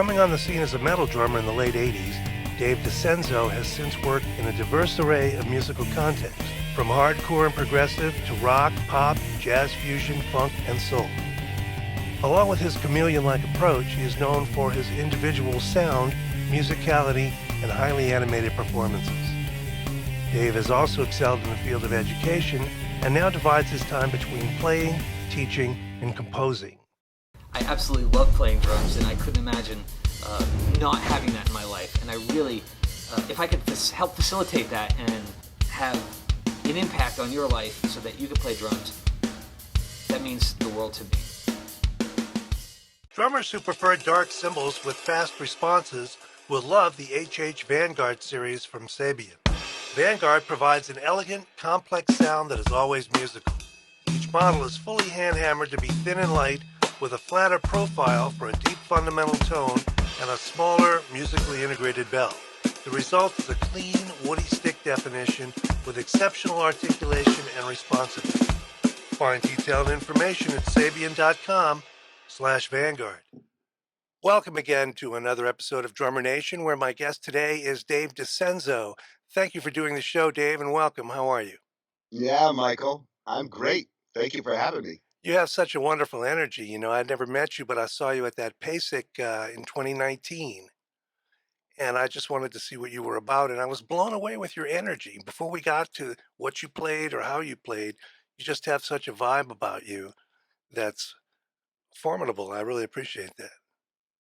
Coming on the scene as a metal drummer in the late 80s, Dave DiCenso has since worked in a diverse array of musical contexts, from hardcore and progressive to rock, pop, jazz fusion, funk, and soul. Along with his chameleon-like approach, he is known for his individual sound, musicality, and highly animated performances. Dave has also excelled in the field of education and now divides his time between playing, teaching, and composing. I absolutely love playing drums, and I couldn't imagine not having that in my life. And I really, if I could help facilitate that and have an impact on your life so that you could play drums, that means the world to me. Drummers who prefer dark cymbals with fast responses will love the HH Vanguard series from Sabian. Vanguard provides an elegant, complex sound that is always musical. Each model is fully hand-hammered to be thin and light, with a flatter profile for a deep fundamental tone and a smaller, musically integrated bell. The result is a clean, woody stick definition with exceptional articulation and responsiveness. Find detailed information at sabian.com/Vanguard. Welcome again to another episode of Drummer Nation, where my guest today is Dave DiCenso. Thank you for doing the show, Dave, and welcome. How are you? Yeah, Michael, I'm great. Thank you for having me. You have such a wonderful energy. You know, I'd never met you, but I saw you at that PASIC in 2019. And I just wanted to see what you were about. And I was blown away with your energy. Before we got to what you played or how you played, you just have such a vibe about you that's formidable. I really appreciate that.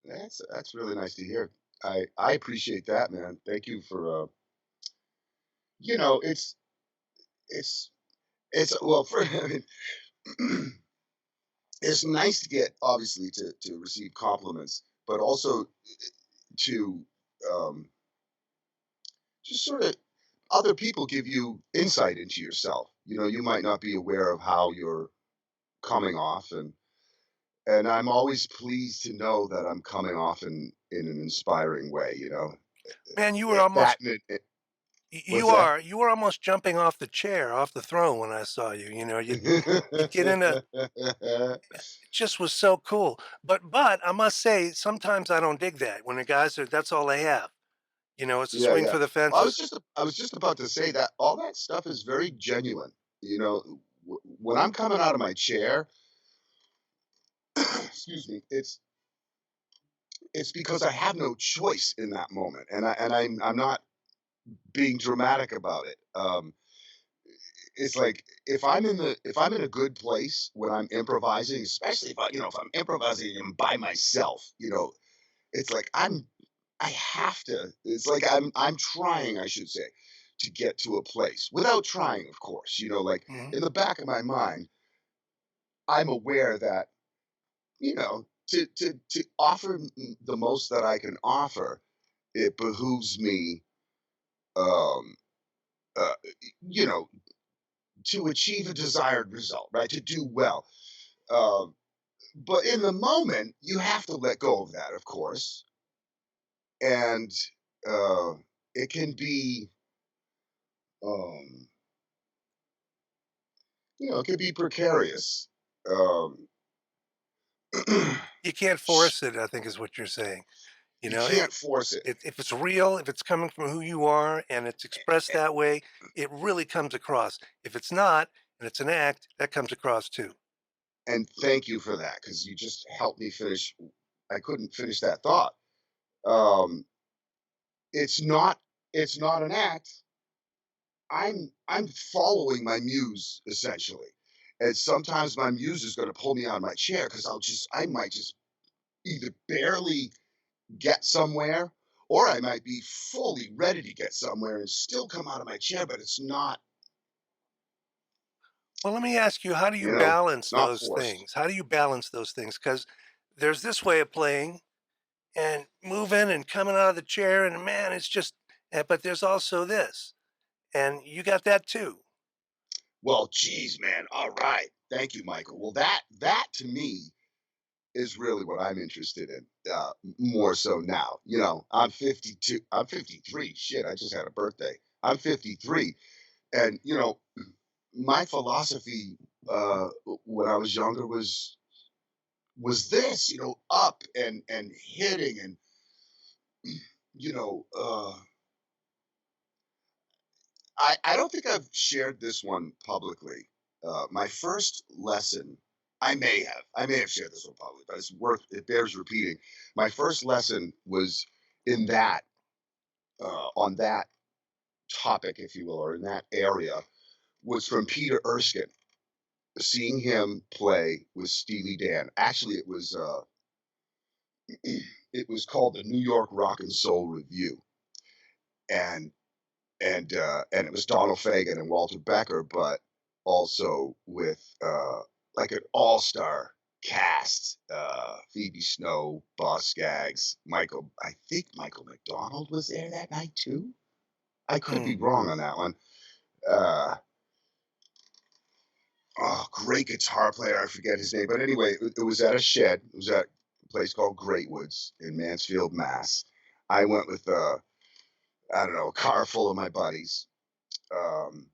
That's really nice to hear. I appreciate that, man. Thank you for you know, it's well for I mean, it's nice to get obviously to receive compliments, but also to um just sort of other people give you insight into yourself. You know, you might not be aware of how you're coming off, and I'm always pleased to know that I'm coming off in an inspiring way, you know. Man, you were That almost and you what's that? are you were almost jumping off the chair, off the throne when I saw you. You know, you'd get into it just was so cool. But I must say, sometimes I don't dig that when the guys are that's all they have. You know, it's a Yeah, swing yeah. for the Well, fences. I was just about to say that all that stuff is very genuine. You know, when I'm coming out of my chair, excuse me, it's because I have no choice in that moment, and I'm not being dramatic about it. It's like if I'm in a good place when I'm improvising, especially if I'm improvising and by myself, you know, it's like I have to. It's like I'm trying, I should say, to get to a place without trying, of course. You know, like Mhm. in the back of my mind, I'm aware that to offer the most that I can offer, it behooves me, um, uh, you know, to achieve a desired result, right? To do well. Um, but in the moment, you have to let go of that, of course, and uh, it can be. Um, it can be precarious. Um, You can't sh- force it, I think is what you're saying. You you know, can't force it. if it's real, if it's coming from who you are and it's expressed that way, it really comes across. If it's not, and it's an act, that comes across too. And thank you for that because you just helped me finish. I couldn't finish that thought. Um, it's not. It's not an act. I'm following my muse essentially, and sometimes my muse is going to pull me out of my chair because I might just either barely get somewhere, or I might be fully ready to get somewhere and still come out of my chair, but it's not, Well, let me ask you, how do you it's balance not those forced. things? How do you balance those things? Because there's this way of playing and moving and coming out of the chair, and man, it's just, but there's also this, and you got that too. Well, geez, man. All right. Thank you, Michael. Well, that to me is really what I'm interested in, more so now. You know, I'm 52. I'm 53. Shit, I just had a birthday. I'm 53, and my philosophy when I was younger was this, up and hitting you know, I don't think I've shared this one publicly. My first lesson, I may have shared this one publicly, but it bears repeating. My first lesson was in that, on that topic, if you will, or in that area, was from Peter Erskine. Seeing him play with Steely Dan. Actually, it was called the New York Rock and Soul Review, and and it was Donald Fagen and Walter Becker, but also with like an all-star cast. Phoebe Snow, Boss Skaggs, I think Michael McDonald was there that night too. I could be Hmm. wrong on that one. Uh, oh, great guitar player. I forget his name, but anyway, it was at a shed. It was at a place called Great Woods in Mansfield, Mass. I went with I don't know, a car full of my buddies. Um,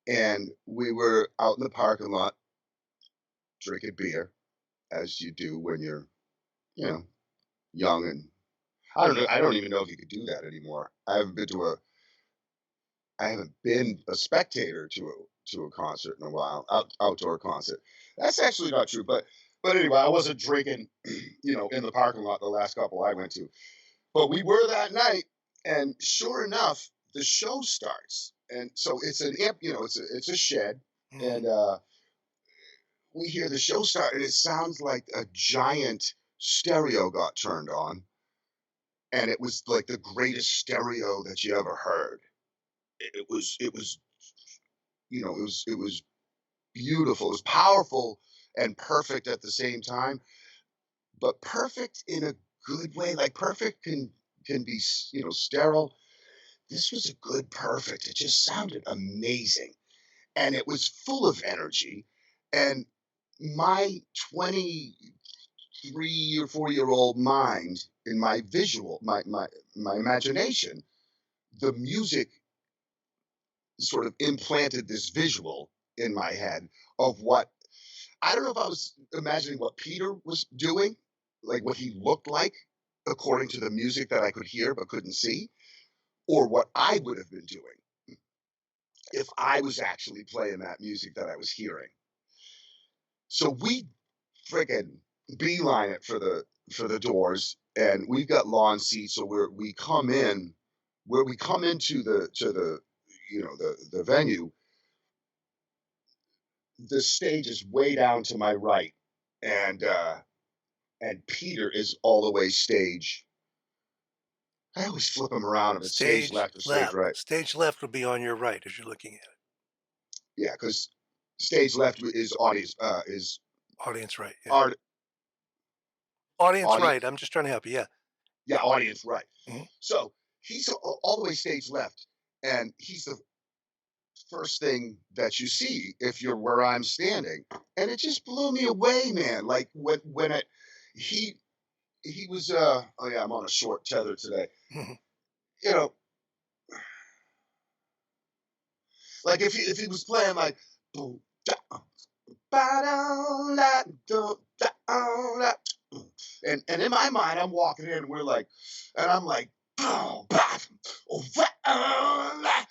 and we were out in the parking lot drinking beer, as you do when you're, you know, young. And I don't know. I don't even know if you could do that anymore. I haven't been a spectator to a concert in a while, outdoor concert. That's actually not true, but anyway, I wasn't drinking, in the parking lot the last couple I went to. But we were that night, and sure enough, the show starts, and so it's a shed, Hmm. and we hear the show start, and it sounds like a giant stereo got turned on, and it was like the greatest stereo that you ever heard. It was it was beautiful. It was powerful and perfect at the same time, but perfect in a good way. Like perfect can be sterile. This was a good perfect. It just sounded amazing, and it was full of energy. And my 23 or 4 year old mind, in my visual, my imagination, the music sort of implanted this visual in my head of what I don't know if I was imagining what Peter was doing, like what he looked like according to the music that I could hear but couldn't see, or what I would have been doing if I was actually playing that music that I was hearing. So we friggin' beeline it for the doors, and we've got lawn seats, so we come in where we come into the the venue. The stage is way down to my right, and Peter is all the way stage. I always flip him around if it's stage Stage left or stage left. right. Stage left would be on your right as you're looking at it. Yeah, because stage left is audience Audience right. Yeah. art Audience right. audience I'm just trying to help you. Yeah. yeah audience right. Mhm. So he's all the way stage left, and he's the first thing that you see if you're where I'm standing, and it just blew me away, man. Like when it he he was oh yeah, I'm on a short tether today. Mhm. You know, like if he was playing like boom, da, ba-da, la, do, da, la, and in my mind I'm walking in and I'm like boom, ba, oh, la,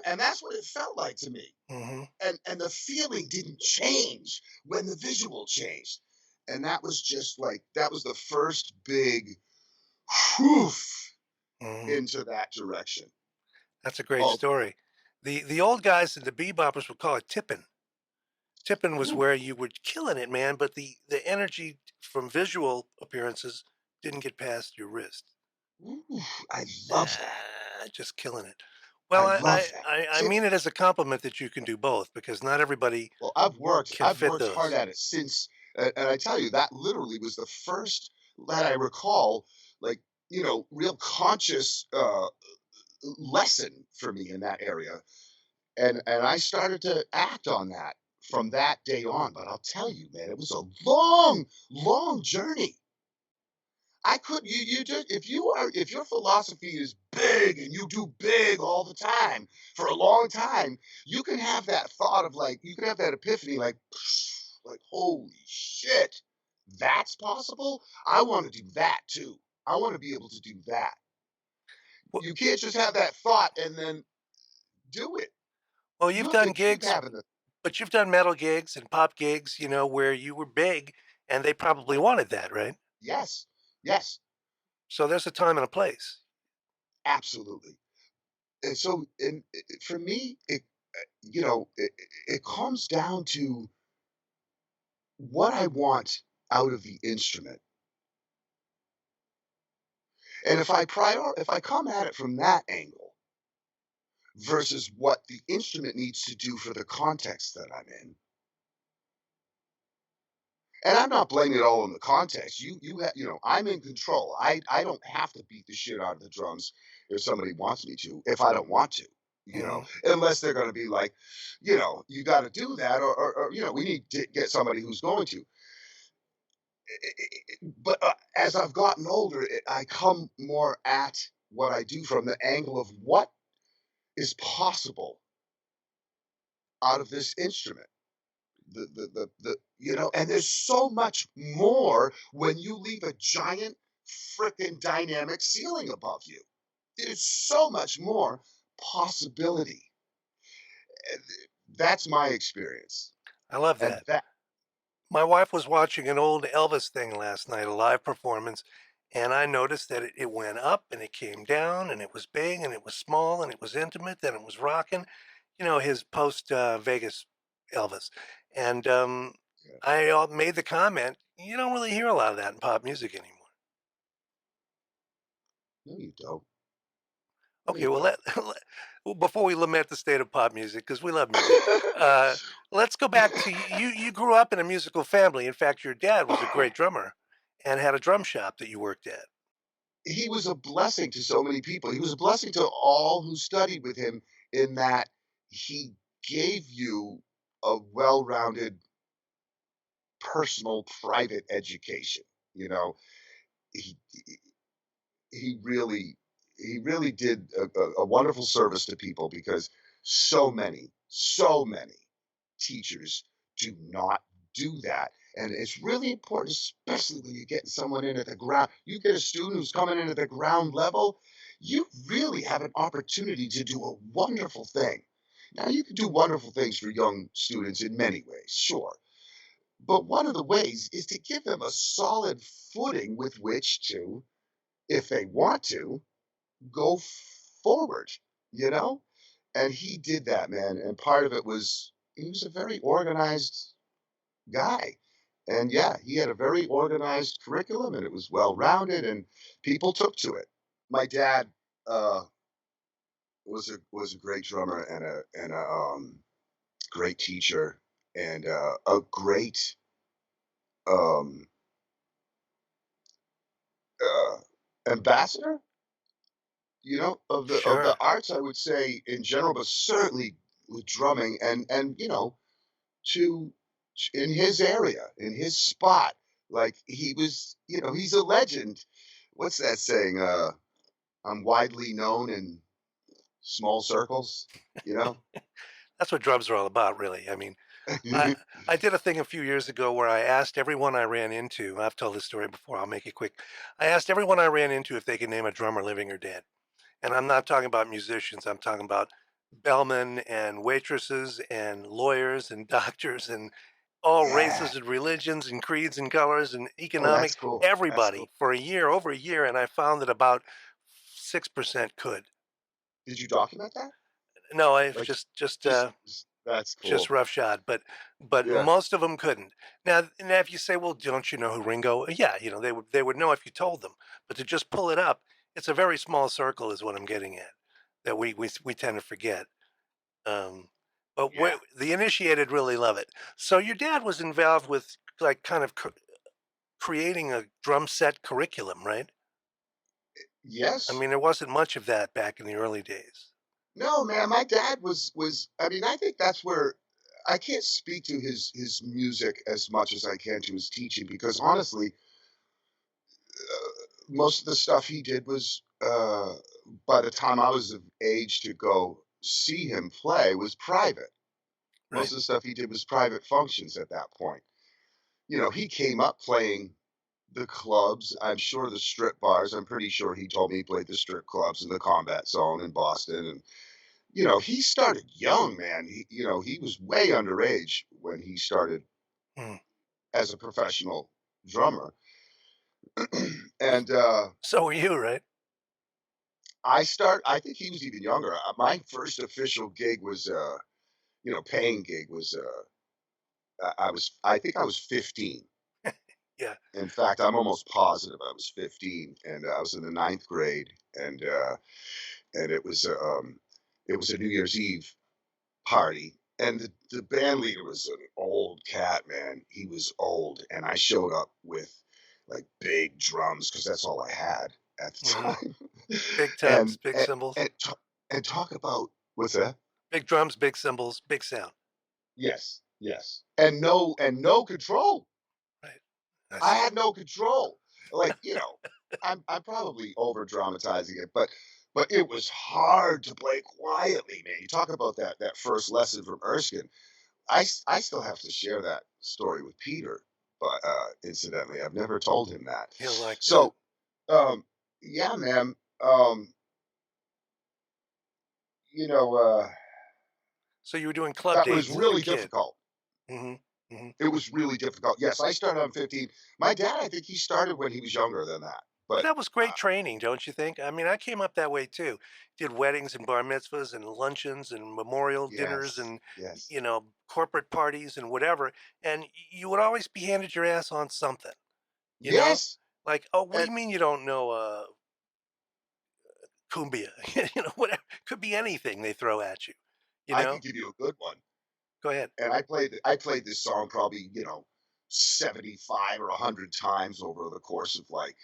and that's what it felt like to me. Mhm. And the feeling didn't change when the visual changed. And that was just like that was the first big whew Mhm. into that direction. That's a great Oh, story. The old guys and the beboppers would call it tipping. Tipping was ooh, where you were killing it, man, but the energy from visual appearances didn't get past your wrist. ooh, I love that. Just killing it. I Well, love that. I Tip. mean it as a compliment that you can do both because not everybody Well, can I've fit worked hard those. at it since, and I tell you that literally was the first that I recall, like real conscious lesson for me in that area, and I started to act on that from that day on. But I'll tell you, man, it was a long journey. I could you just if your philosophy is big and you do big all the time for a long time, you can have that thought of like you can have that epiphany like holy shit, that's possible. I want to do that too. I want to be able to do that. Well, You can't just have that thought and then do it. well, You you've have to done keep gigs, having the but you've done metal gigs and pop gigs, where you were big and they probably wanted that, right? yes, yes, So there's a time and a place. absolutely. And so, for me, it comes down to what I want out of the instrument. And if I come at it from that angle versus what the instrument needs to do for the context that I'm in, and I'm not blaming it all on the context. I'm in control. I don't have to beat the shit out of the drums if somebody wants me to, if I don't want to, Hmm. unless they're going to be like, you got to do that, or we need to get somebody who's going to. But as I've gotten older, I come more at what I do from the angle of what is possible out of this instrument. And there's so much more when you leave a giant freaking dynamic ceiling above you. There's so much more possibility. And that's my experience. I love And that. that, My wife was watching an old Elvis thing last night, a live performance, and I noticed that it went up and it came down and it was big and it was small and it was intimate, then it was rocking, his post Vegas Elvis. And yeah, I made the comment, you don't really hear a lot of that in pop music anymore. no, you don't. No, Okay, you well, don't. well, before we lament the state of pop music, because we love music, uh, let's go back to you. You grew up in a musical family. In fact, your dad was a great drummer and had a drum shop that you worked at. He was a blessing to so many people. He was a blessing to all who studied with him in that he gave you a well-rounded personal private education. You know, he he really he really did a wonderful service to people because so many teachers do not do that. And it's really important, especially when you're getting someone in at the ground. You get a student who's coming in at the ground level, you really have an opportunity to do a wonderful thing. Now, you can do wonderful things for young students in many ways, sure. But one of the ways is to give them a solid footing with which to, if they want to, go forward, you know? And he did that, man. And part of it was he was a very organized guy. And yeah, he had a very organized curriculum and it was well rounded and people took to it. My dad uh, was a great drummer and a great teacher and a great um, uh, ambassador, of the Sure. arts, I would say in general, but certainly with drumming and to in his area, in his spot, like he was, he's a legend. What's that saying? I'm widely known in small circles, you know? That's what drums are all about, really. I mean, I I did a thing a few years ago where I asked everyone I ran into. I've told this story before. I'll make it quick. I asked everyone I ran into if they could name a drummer, living or dead. And I'm not talking about musicians. I'm talking about bellmen and waitresses and lawyers and doctors and all Yeah. races and religions and creeds and colors and Oh, that's economic cool. That's cool. everybody for a year, over a year, and I found that about 6% could. Did you document that? No, I Like, that's just cool. roughshod, but Yeah. most of them couldn't. Now, if you say, "Well, don't you know who Ringo?" Yeah, they would know if you told them. But to just pull it up, it's a very small circle, is what I'm getting at. That we tend to forget. Um, but Yeah. the initiated really love it. So your dad was involved with like kind of creating a drum set curriculum, right? I Yes. mean, there wasn't much of that back in the early days. No, man, my dad was I mean, I think that's where I can't speak to his music as much as I can to his teaching because honestly, most of the stuff he did was by the time I was of age to go see him play was private. Most Right. of the stuff he did was private functions at that point. He came up playing the clubs. I'm sure the strip bars. I'm pretty sure he told me he played the strip clubs in the Combat Zone in Boston. And he started young, man. He was way underage when he started Hmm. as a professional drummer. And So are you, right? I think he was even younger. My first official gig was, paying gig was, I think I was 15. Yeah. In fact, I'm almost positive I was 15, and I was in the ninth grade, and it was a New Year's Eve party, and the band leader was an old cat, man. He was old, and I showed up with like big drums because that's all I had at the Hmm. time. Big tubs, and big and cymbals, and, ta- and talk about what's that? big drums, big cymbals, big sound. Yes, yes, and no control. Right. I That's had no control. Like, I'm probably over dramatizing it, but it was hard to play quietly, man. You talk about that first lesson from Erskine. I still have to share that story with Peter, but incidentally, I've never told him that. he'll like that. So, um, yeah, man. Um, you know, uh, So you were doing club that was dates as a really kid. difficult. Hmm. Hmm. It was really difficult. Yes, I started on 15. My dad, I think he started when he was younger than that, But but that was great training, don't you think? I mean, I came up that way too. Did weddings and bar mitzvahs and luncheons and memorial dinners yes, and yes. corporate parties and whatever. And you would always be handed your ass on something, you know? Yes, Like, oh, what do and you mean you don't know cumbia? Whatever. Could be anything they throw at you, you I could know? give you a good one. Go ahead. And I played this song probably, 75 or 100 times over the course of like,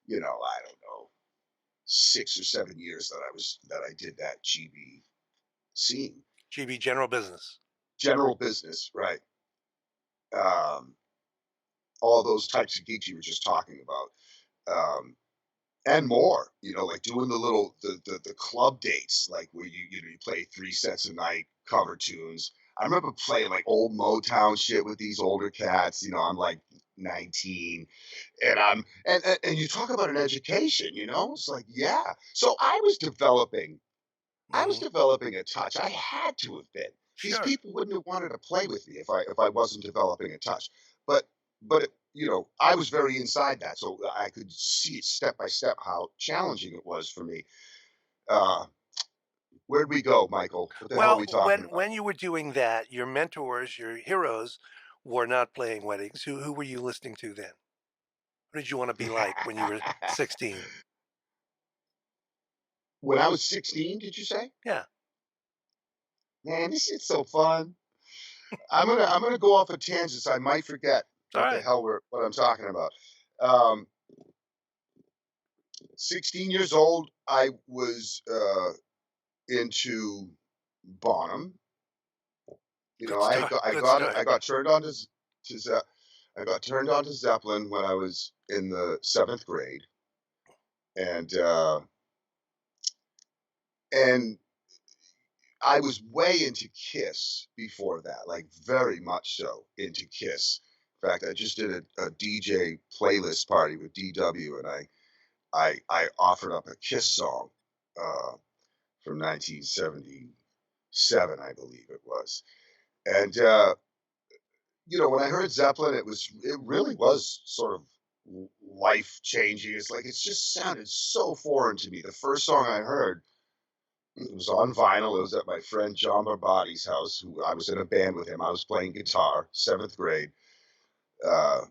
I don't know, 6 or 7 years that I did that GB scene. GB general business. General business, right? Um, all those types of gigs you were just talking about. And more, like doing the club dates, like where you play 3 sets a night, cover tunes. I remember playing like old Motown shit with these older cats. I'm like 19, and and you talk about an education. It's like, yeah. So I was Hmm. developing a touch. I had to have been. These Sure. people wouldn't have wanted to play with me if I wasn't developing a touch. But I was very inside that, so I could see it step by step how challenging it was for me. Uh, where'd we go, Michael? What the hell are Well, we talking about? when you were doing that, your mentors, your heroes, were not playing weddings. Who were you listening to then? What did you want to be like when you were 16? When I was 16, did you say? Yeah, Man, this shit's so fun. I'm gonna go off a tangent. So I might forget it's all right. what I'm talking about. Um, 16 years old, I was into Bonham. Good start. Good I start. got turned on to I got turned on to Zeppelin when I was in the seventh grade, and and I was way into Kiss before that, like very much so into Kiss. In fact, I just did a DJ playlist party with DW, and I offered up a Kiss song uh, from 1977, I believe it was, and when I heard Zeppelin, it really was sort of life changing. It's like it just sounded so foreign to me. The first song I heard, it was on vinyl. It was at my friend John Barbati's house. Who I was in a band with him. I was playing guitar, seventh grade, uh,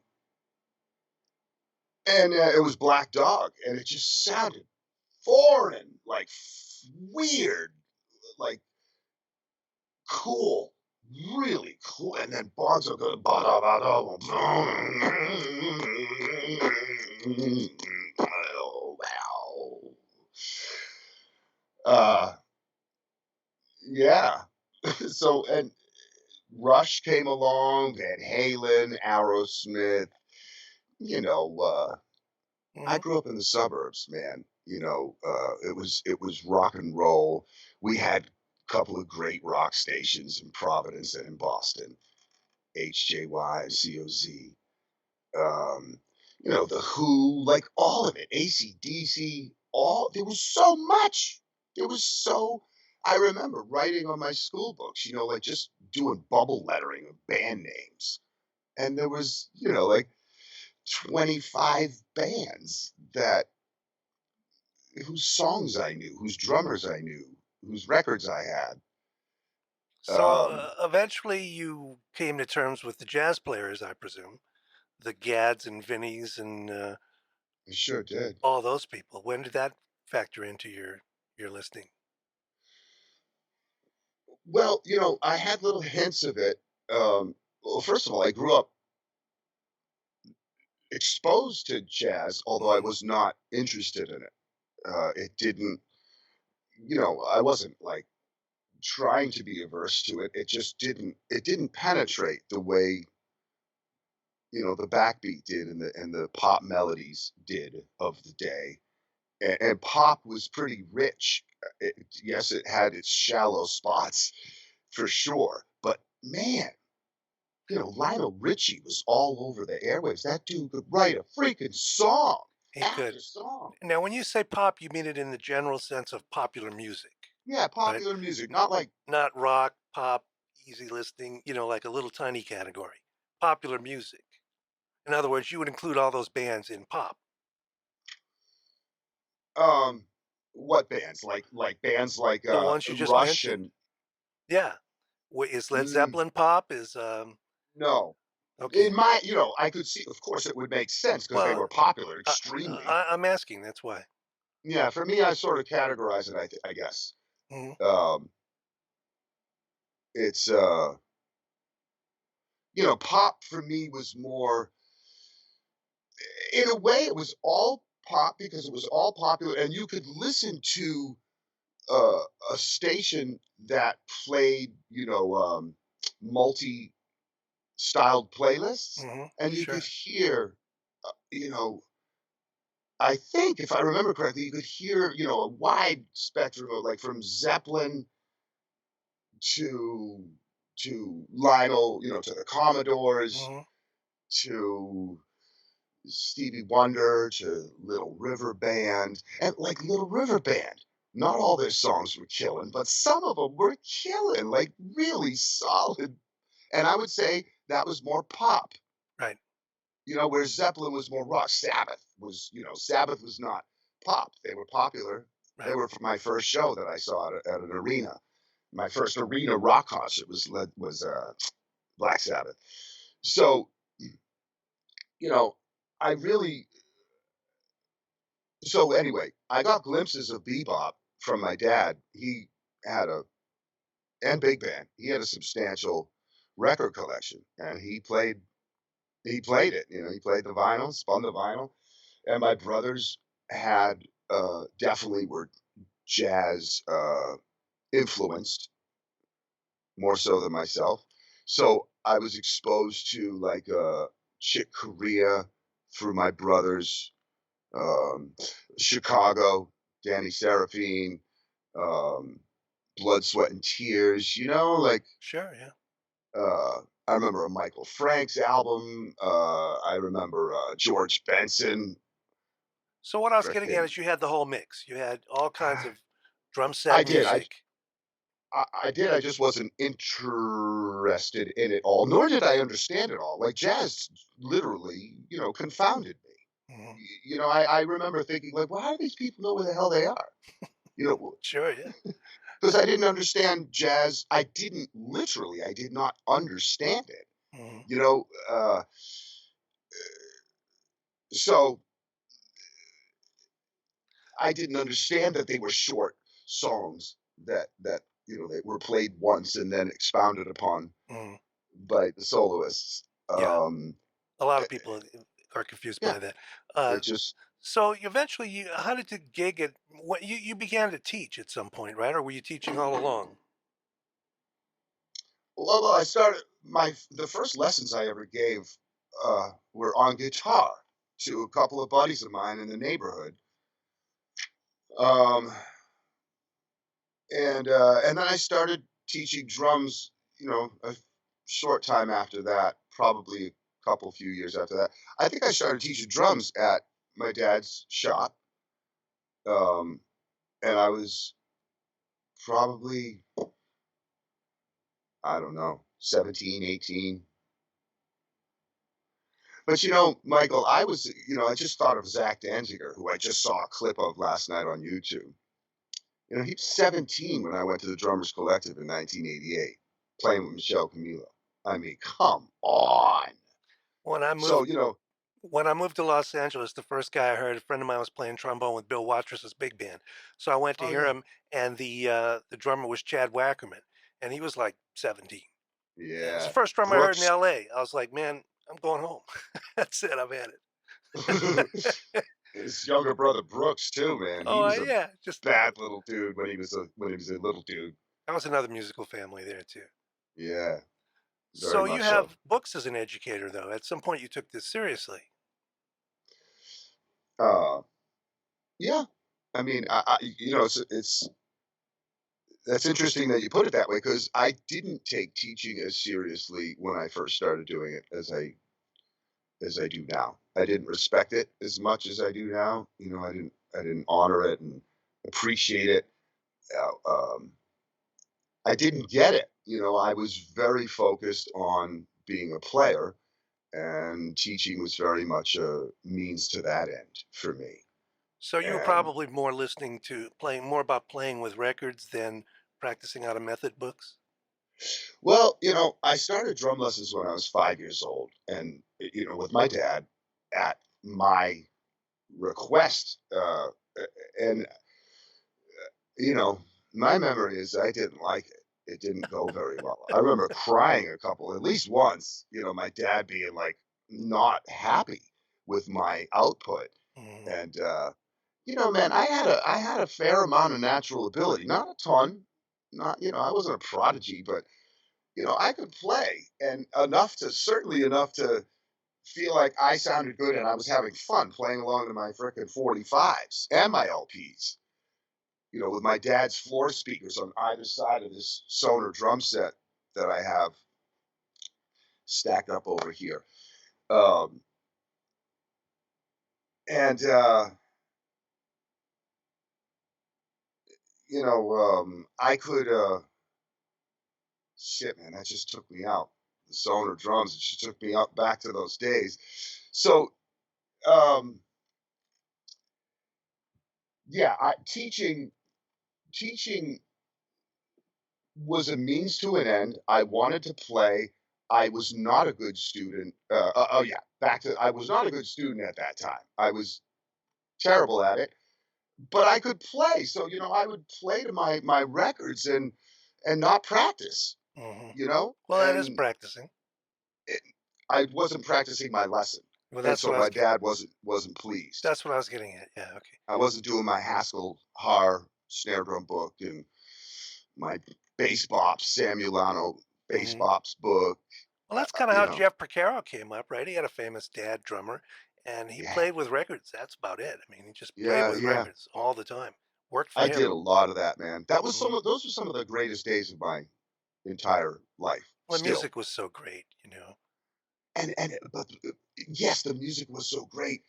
and it was Black Dog, and it just sounded foreign, like weird, like cool, really cool. And then Bonzo goes, oh, wow. Uh, yeah. So, and Rush came along, Van Halen, Aerosmith, you know, I Hmm. grew up in the suburbs, man. It was rock and roll. We had a couple of great rock stations in Providence and in Boston, HJY, COZ. Um, The Who, like all of it, AC/DC, all there was so much. There was so I remember writing on my school books, like just doing bubble lettering of band names. And there was, like 25 bands that whose songs I knew, whose drummers I knew, whose records I had. So Um, eventually you came to terms with the jazz players, I presume, the Gads and Vinnies and I sure did. all those people. When did that factor into your listening? Well, I had little hints of it. Well, first of all, I grew up exposed to jazz, although I Mhm. was not interested in it. It didn't, I wasn't like trying to be averse to it. It just it didn't penetrate the way, the backbeat did and the pop melodies did of the day. And pop was pretty rich. Yes, it had its shallow spots for sure, but man, Lionel Richie was all over the airwaves. That dude could write a freaking song He after could. song. Now, when you say pop, you mean it in the general sense of popular music, Yeah, right? popular music, N- not like Not rock, pop, easy listening, like a little tiny category. Popular music. In other words, you would include all those bands in pop. um what bands? Like bands like The ones you just Rush mentioned. and Yeah. Is Led mm, Zeppelin pop? Is no. okay. In my, I could see, of course, it would make sense because they Well, were popular I, extremely. I'm asking. That's why. Yeah, for me, I sort of categorize it. I guess Mhm. um, it's pop for me was more, in a way, it was all pop because it was all popular, and you could listen to uh, a station that played, multi-styled playlists, and you could Sure. hear, you know, I think if I remember correctly, you could hear, a wide spectrum of like from Zeppelin to Lionel, to the Commodores, Hmm. to Stevie Wonder, to Little River Band, and like Little River Band. Not all their songs were killing, but some of them were killing, like really solid. And I would say that was more pop, Right. where Zeppelin was more rock. Sabbath was not pop. They were popular. They Right. were from my first show that I saw at an arena. My first arena rock concert was Black Sabbath. So, you know, I really so anyway, I got glimpses of bebop from my dad. He had a and big band. He had a substantial record collection, and he played it. He played the vinyl, spun the vinyl, and my brothers had definitely were jazz influenced more so than myself. So I was exposed to like Chick Corea through my brothers, um, Chicago, Danny Seraphine, um, Blood, Sweat, and Tears. Like Sure. Yeah. I remember a Michael Franks album. I remember George Benson. So what I was getting at Frickin' is you had the whole mix. You had all kinds of drum set I did. music. I did. I just wasn't interested in it all, nor did I understand it all. Like jazz, literally, confounded me. Hmm. I remember thinking like, well, how do these people know where the hell they are? You know, Sure. Yeah. because I didn't understand jazz. I did not understand it. Hmm. You know, uh, so I didn't understand that they were short songs that they were played once and then expounded upon Hmm. by the soloists. Yeah. A lot Eh, of people are confused yeah, by that. Uh, it just so eventually, how did the gig at what you began to teach at some point, right? Or were you teaching all along? well, I started the first lessons I ever gave were on guitar to a couple of buddies of mine in the neighborhood. Um, and then I started teaching drums, a short time after that, probably a few years after that. I think I started teaching drums at my dad's shop, um, and I was probably, I don't know, 17, 18. But Michael, I just thought of Zach Danziger, who I just saw a clip of last night on YouTube. He was 17 when I went to the Drummers Collective in 1988, playing with Michelle Camilo. I mean, come on. When I So, moved when I moved to Los Angeles, the first guy I heard, a friend of mine was playing trombone with Bill Watrous' big band. So I went to oh hear yeah, him, and the drummer was Chad Wackerman, and he was like 17. And it's the yeah, first drum I heard in Brooks. LA. I was like, man, I'm going home. That's it. I've had it. His younger brother Brooks too, man. He Oh, was a yeah. Just bad little dude when he was a little dude. that was another musical family there too. Yeah, very So you much so. have books as an educator, though. At some point, you took this seriously. Uh, yeah. I mean, it's that's interesting that you put it that way because I didn't take teaching as seriously when I first started doing it as I do now. I didn't respect it as much as I do now. I didn't honor it and appreciate it. I didn't get it. I was very focused on being a player, and teaching was very much a means to that end for me. So you were And probably more listening to playing more about playing with records than practicing out of method books. well, I started drum lessons when I was 5 years old, and with my dad at my request. And you know, my memory is I didn't like it. It didn't go very well. I remember crying at least once, my dad being like not happy with my output. Mhm. And man, I had a fair amount of natural ability, not a ton, not, I wasn't a prodigy, but I could play and certainly enough to feel like I sounded good and I was having fun playing along to my frickin' 45s and my LPs, with my dad's floor speakers on either side of this Sonar drum set that I have stacked up over here. Um, and, I could, shit, man, that just took me out. The Sonar drums, it just took me up back to those days. So, um, yeah, teaching was a means to an end. I wanted to play. I was not a good student. Oh yeah, I was not a good student at that time. I was terrible at it, but I could play. So I would play to my records and not practice. Mhm. Well, that is And practicing. it, I wasn't practicing my lesson, Well, and so my dad wasn't pleased. that's what I was getting at. Yeah. Okay. I wasn't doing my Haskell Har snare drum book and my bass bops, Samuelano bass Hmm. bops book. Well, that's Uh, kind of you how know, Jeff Porcaro came up, right? He had a famous dad drummer, and he yeah, played with records. That's about it. I mean, he just played yeah, with yeah. records all the time. Worked for I him. did a lot of that, man. Hmm. Those were some of the greatest days of my entire life, Well, the still. music was so great. But yes, the music was so great.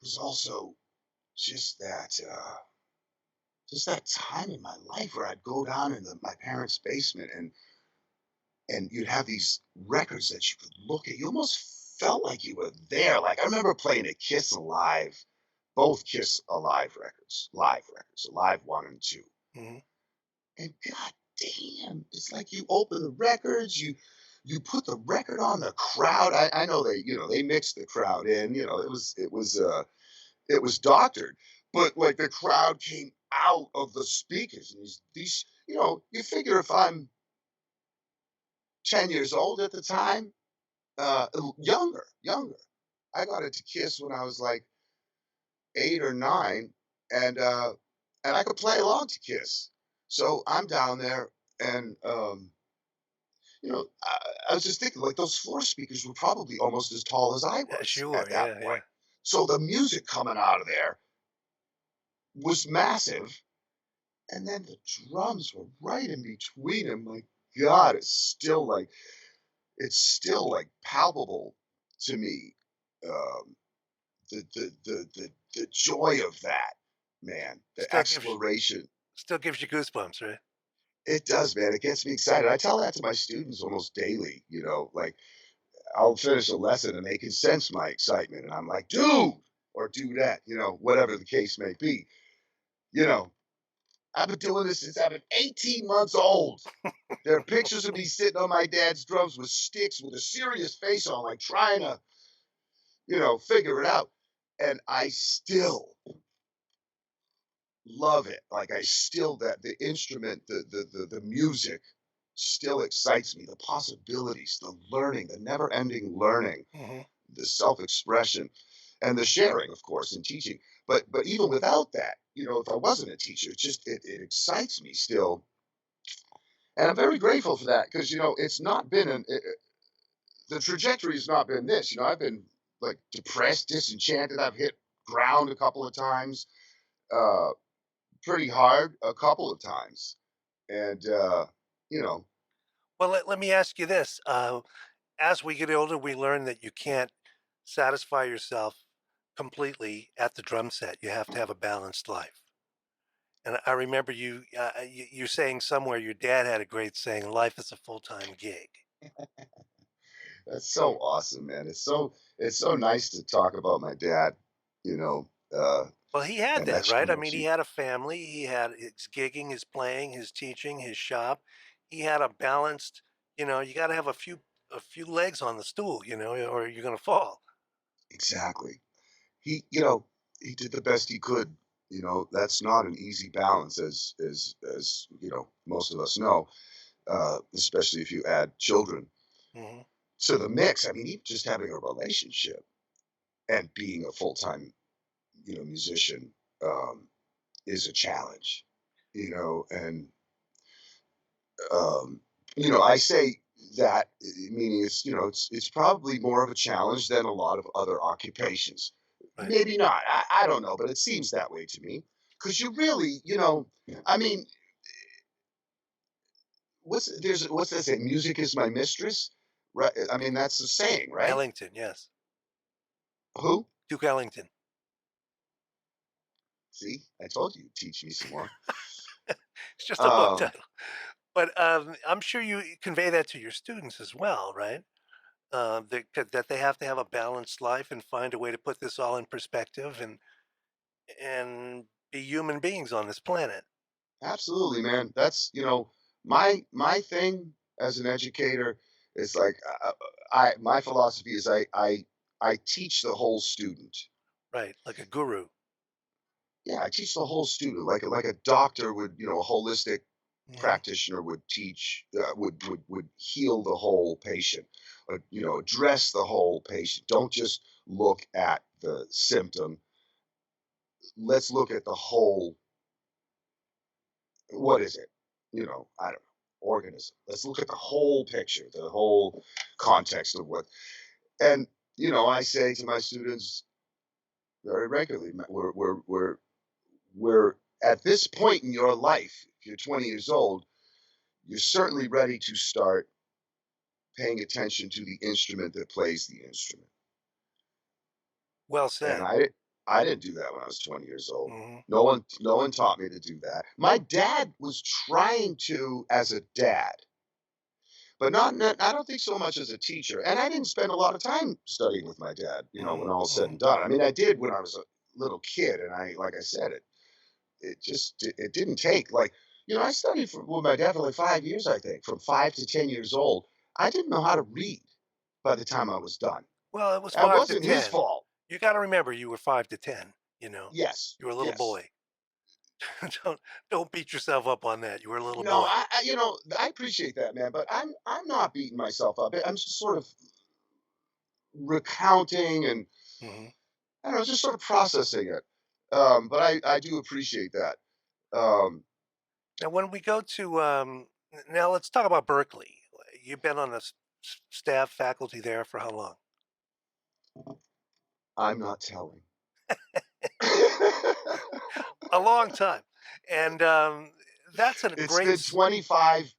It was also just that time in my life where I'd go down in my parents' basement and you'd have these records that you could look at. You almost felt like you were there. Like I remember playing a Kiss Alive, both Kiss live records, Alive 1 and 2. Hmm. And god damn, it's like you open the records, you put the record on the crowd. I know they mixed the crowd in, it was doctored, but like the crowd came out of the speakers and these you figure if I'm 10 years old at the time, younger. I got into Kiss when I was like 8 or 9, and I could play along to Kiss. So I'm down there, and I was just thinking like those floor speakers were probably almost as tall as I Yeah, was sure. at that Yeah, yeah. point. So the music coming out of there was massive, and then the drums were right in between them. My God, it's still like it's still like palpable to me. Um, the joy of that, man, the Still gives exploration. still gives you goosebumps, right? It does, man. It gets me excited. I tell that to my students almost daily. Like I'll finish a lesson and they can sense my excitement, and I'm like, dude, or do that, whatever the case may be. You know, I've been doing this since I've been 18 months old. There are pictures of me sitting on my dad's drums with sticks with a serious face on, like trying to, figure it out. And I still love it. Like I still that the instrument, the music still excites me. The possibilities, the learning, the never-ending learning, Hmm. the self-expression, and the sharing, of course, and teaching. But even without that, if I wasn't a teacher, it excites me still. And I'm very grateful for that because it's not been the trajectory has not been this. I've been like depressed, disenchanted. I've hit ground a couple of times, uh, pretty hard a couple of times, and you know, Well, let me ask you this. As we get older, we learn that you can't satisfy yourself completely at the drum set. You have to have a balanced life. And I remember you saying somewhere your dad had a great saying, "Life is a full-time gig." that's so awesome, man. It's so nice to talk about my dad, you know, uh, Well, he had and that, right? I mean, he exponentially. had a family. He had his gigging, his playing, his teaching, his shop. He had a balanced. You got to have a few legs on the stool, or you're gonna fall. Exactly. He did the best he could. That's not an easy balance, as most of us know, especially if you add children Hmm. to the mix. I mean, even just having a relationship and being a full-time, musician, is a challenge. And I say that meaning it's probably more of a challenge than a lot of other occupations. Right. Maybe not. I don't know, but it seems that way to me. Because you really, I mean, what's that say? Music is my mistress, right? I mean, that's the saying, right? Ellington, yes. Who? Duke Ellington. See, I told you, teach me some more. It's just a book Um, title. But I'm sure you convey that to your students as well, right? That they have to have a balanced life and find a way to put this all in perspective and be human beings on this planet. Absolutely, man. That's my thing as an educator is like I my philosophy is I teach the whole student. Right, like a guru. Yeah, I teach the whole student like a doctor would, a holistic Mhm. practitioner would teach would heal the whole patient. Address the whole patient. Don't just look at the symptom. Let's look at the whole. What is it? I don't know. Organism. Let's look at the whole picture, the whole context of what. And I say to my students very regularly, we're at this point in your life. If you're 20 years old, you're certainly ready to start paying attention to the instrument that plays the instrument. Well And said. I didn't do that when I was 20 years old. Hmm. No one taught me to do that. My dad was trying to as a dad, but not I don't think so much as a teacher. And I didn't spend a lot of time studying with my dad, when Hmm. all said Hmm. and done. I mean, I did when I was a little kid, and like I said, it didn't take like I studied with my dad for like 5 years, I think, from 5 to 10 years old. I didn't know how to read by the time I was done. Well, it was That five to wasn't his ten. fault. You got to remember, you were 5 to 10. You know, Yes, you were a little yes. boy. don't don't beat yourself up on that. You were a little No, boy. I appreciate that, man, but I'm not beating myself up. I'm just sort of recounting and Hmm. I don't know, just sort of processing it. But I do appreciate that. Um, Now, when we go to now, let's talk about Berkeley. You've been on the staff faculty there for how long? I'm not telling. A long time, and that's a It's great. been 25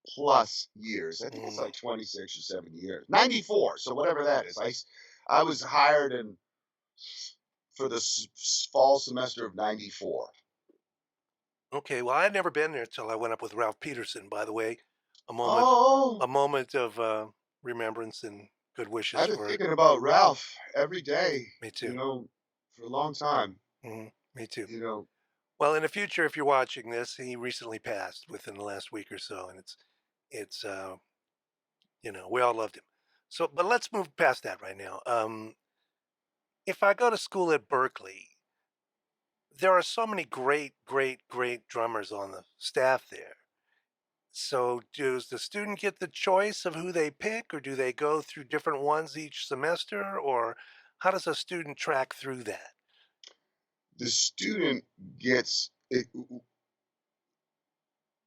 plus years. I think it's Mm. like 26 or 7 years. 94. So whatever that is. I was hired in for the fall semester of 94. Okay, well, I had never been there till I went up with Ralph Peterson, by the way. A moment Oh, a moment of, remembrance and good wishes I've been for thinking about Ralph every day, me too. for a long time, Me too. you know. Well, in the future, if you're watching this, he recently passed within the last week or so, and it's, we all loved him. So, but let's move past that right now. If I go to school at Berkeley, there are so many great, great, great drummers on the staff there. So, does the student get the choice of who they pick, or do they go through different ones each semester, or how does a student track through that? The student gets it,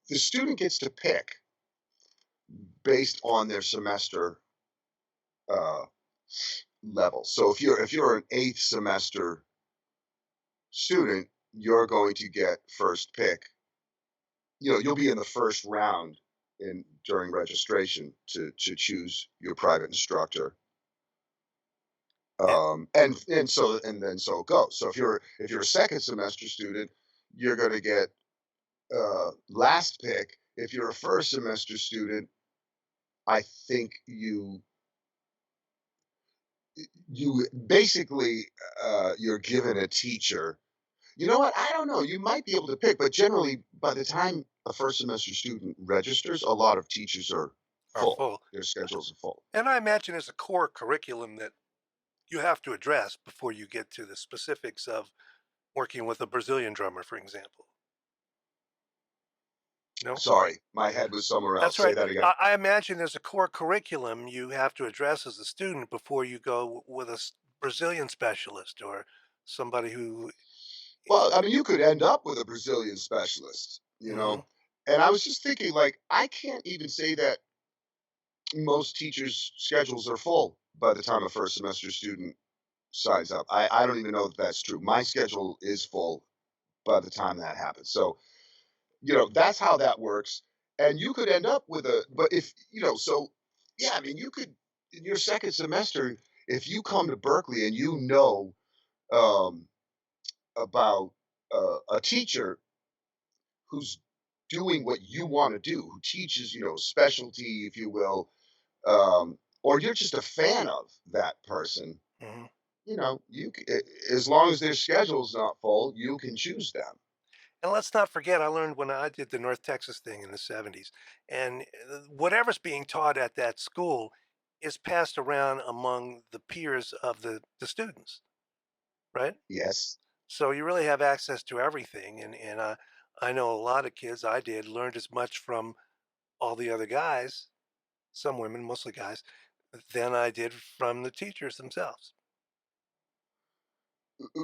the student gets to pick based on their semester uh, level. So if you're an eighth semester student, you're going to get first pick. You'll be in the first round in during registration to choose your private instructor. And, And then so it goes. So if you're a second semester student, you're going to get last pick. If you're a first semester student, I think you basically you're given a teacher. You know what? I don't know. You might be able to pick, but generally, by the time a first semester student registers, a lot of teachers are are full. full. Their schedules are full. And I imagine there's a core curriculum that you have to address before you get to the specifics of working with a Brazilian drummer, for example. No? Sorry, my head was somewhere else. That's Say right. that again. I imagine there's a core curriculum you have to address as a student before you go with a Brazilian specialist or somebody who. Well, I mean, you could end up with a Brazilian specialist, Mhm. And I was just thinking, like, I can't even say that most teachers' schedules are full by the time a first semester student signs up. I don't even know if that's true. My schedule is full by the time that happens. So, that's how that works. And you could end up with but so yeah, I mean, you could, in your second semester, if you come to Berkeley and um, about a teacher who's doing what you want to do, who teaches, specialty, if you will, or you're just a fan of that person, Mhm. as long as their schedule's not full, you can choose them. And let's not forget, I learned when I did the North Texas thing in the 70s, and whatever's being taught at that school is passed around among the peers of the students, right? Yes. So you really have access to everything. And I know a lot of kids, I did, learned as much from all the other guys, some women, mostly guys, than I did from the teachers themselves.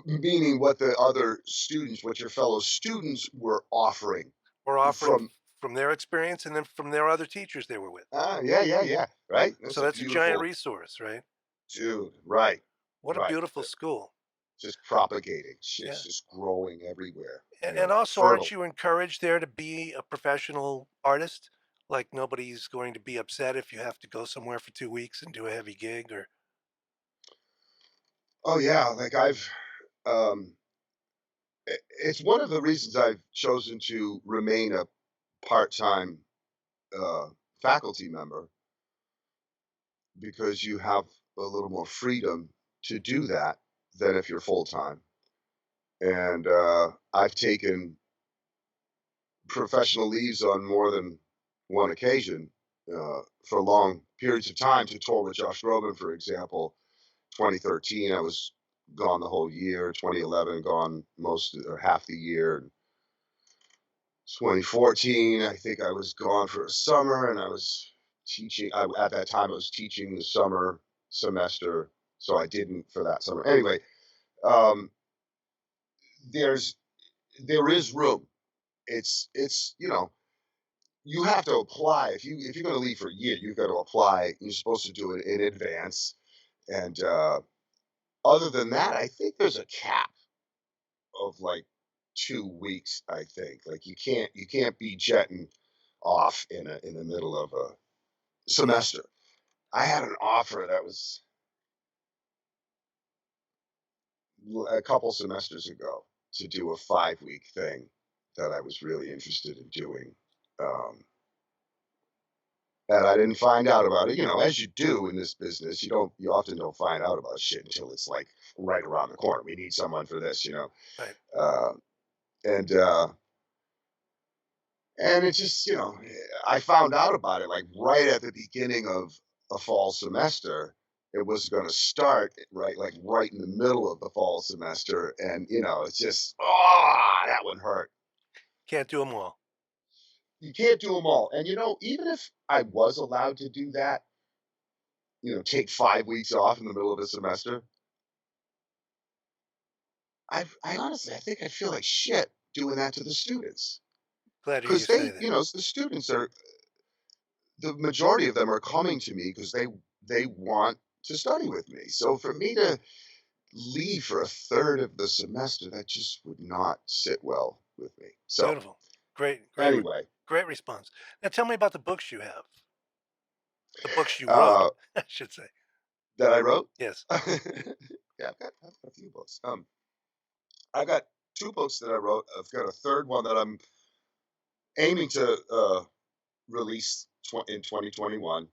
Meaning what your fellow students were offering We're offering from. from their experience and then from their other teachers they were with. Yeah, yeah, yeah. Right. So That's a that's a giant beautiful resource, right? dude. Right, What a right. beautiful school. Just propagating. Yeah. It's just growing everywhere. And also, aren't Fertile. you encouraged there to be a professional artist? Like nobody's going to be upset if you have to go somewhere for 2 weeks and do a heavy gig or. Oh yeah, like um, it's one of the reasons I've chosen to remain a part-time uh, faculty member because you have a little more freedom to do that than if you're full-time. And I've taken professional leaves on more than one occasion for long periods of time to tour with Josh Groban, for example. 2013, I was gone the whole year. 2011, gone most or half the year. 2014, I think I was gone for a summer, and I was teaching. At that time, I was teaching the summer semester, so I didn't for that summer. Anyway, um, there's there is room. It's you have to apply if you're going to leave for a year. You've got to apply. You're supposed to do it in advance, and other than that, I think there's a cap of like 2 weeks. I think like you can't be jetting off in the middle of a semester. I had an offer that was a couple semesters ago to do a 5-week thing that I was really interested in doing. Um, and I didn't find out about it. You know, as you do in this business, you often don't find out about shit until it's like right around the corner. We need someone for this, you know. Right. Uh, and and it just, you know, I found out about it like right at the beginning of a fall semester. It was going to start right, like right in the middle of the fall semester, and you know, it's just that one hurt. Can't do them all. You can't do them all, and you know, even if I was allowed to do that, you know, take 5 weeks off in the middle of a semester, I honestly, I think I'd feel like shit doing that to the students Glad to hear you because say they, that. you know, the students are the majority of them are coming to me because they want to study with me. So for me to leave for a third of the semester, that just would not sit well with me. So Beautiful. Great, great, anyway, great response. Now tell me about the books you have. The books you wrote, uh, I should say. that I wrote. Yes. Yeah, I've got a few books. I got 2 books that I wrote. I've got a third one that I'm aiming to release in 2021.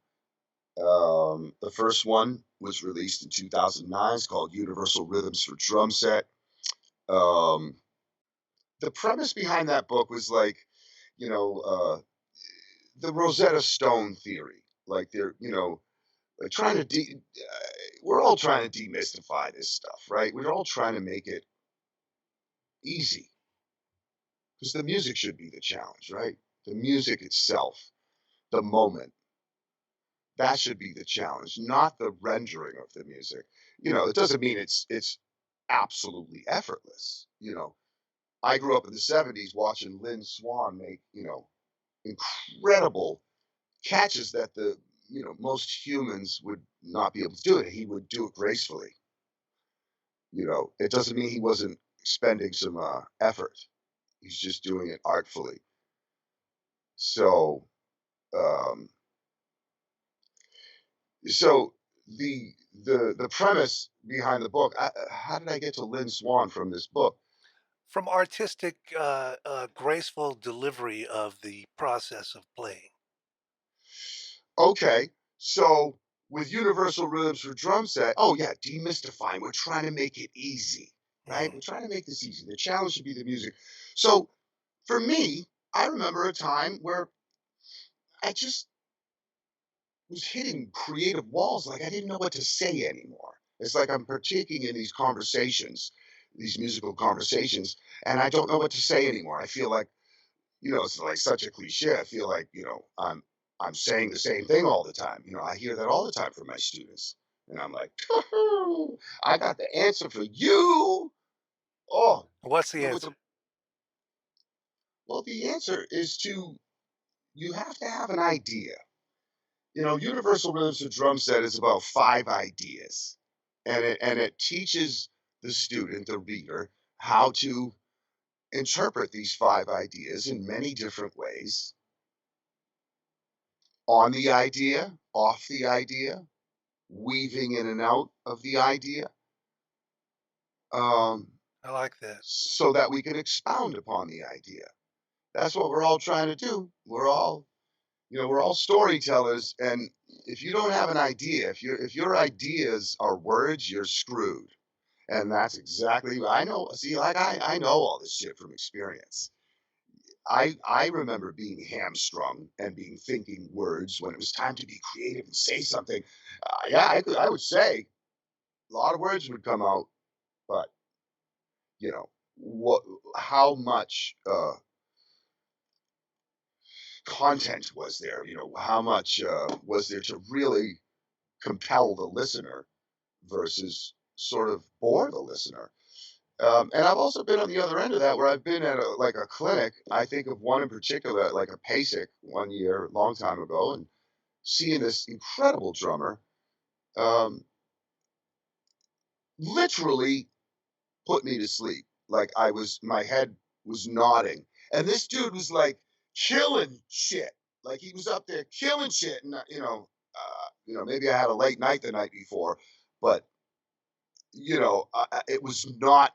The first one was released in 2009. It's called Universal Rhythms for Drum Set. Um, the premise behind that book was like, you know, the Rosetta Stone theory. Like they're, you know, like we're all trying to demystify this stuff, right? We're all trying to make it easy because the music should be the challenge, right? The music itself, the moment, that should be the challenge, not the rendering of the music. You know, it doesn't mean it's absolutely effortless. You know, I grew up in the '70s watching Lynn Swan make, you know, incredible catches that the, you know, most humans would not be able to do it. He would do it gracefully. You know, it doesn't mean he wasn't expending some effort. He's just doing it artfully. So, um, so the premise behind the book. How did I get to Lynn Swan from this book? From artistic, graceful delivery of the process of playing. Okay, so with universal rhythms for drum set, oh yeah, demystifying. We're trying to make it easy, right? Mm. We're trying to make this easy. The challenge should be the music. So for me, I remember a time where I just was hitting creative walls. Like I didn't know what to say anymore. It's like I'm partaking in these conversations, these musical conversations, and I don't know what to say anymore. I feel like, you know, it's like such a cliche. I feel like, you know, I'm saying the same thing all the time. You know, I hear that all the time from my students. And I'm like, I got the answer for you. Oh, What's the with answer? the well, the answer is you have to have an idea. You know, Universal Rhythms of Drum Set is about 5 ideas. And it teaches the student, the reader, how to interpret these 5 ideas in many different ways on the idea, off the idea, weaving in and out of the idea, um, I like that. so that we can expound upon the idea. That's what we're all trying to do. We're all, you know, we're all storytellers, and if you don't have an idea, if your ideas are words, you're screwed. And that's exactly I know. See, like I know all this shit from experience. I remember being hamstrung and being thinking words when it was time to be creative and say something. Yeah, I would say a lot of words would come out, but you know what? How much content was there? You know, how much was there to really compel the listener versus sort of bore the listener? And I've also been on the other end of that, where I've been at like a clinic. I think of one in particular, like a PASIC, one year, a long time ago, and seeing this incredible drummer um, literally put me to sleep. Like my head was nodding. And this dude was like killing shit. Like he was up there killing shit, and maybe I had a late night the night before, but it was not.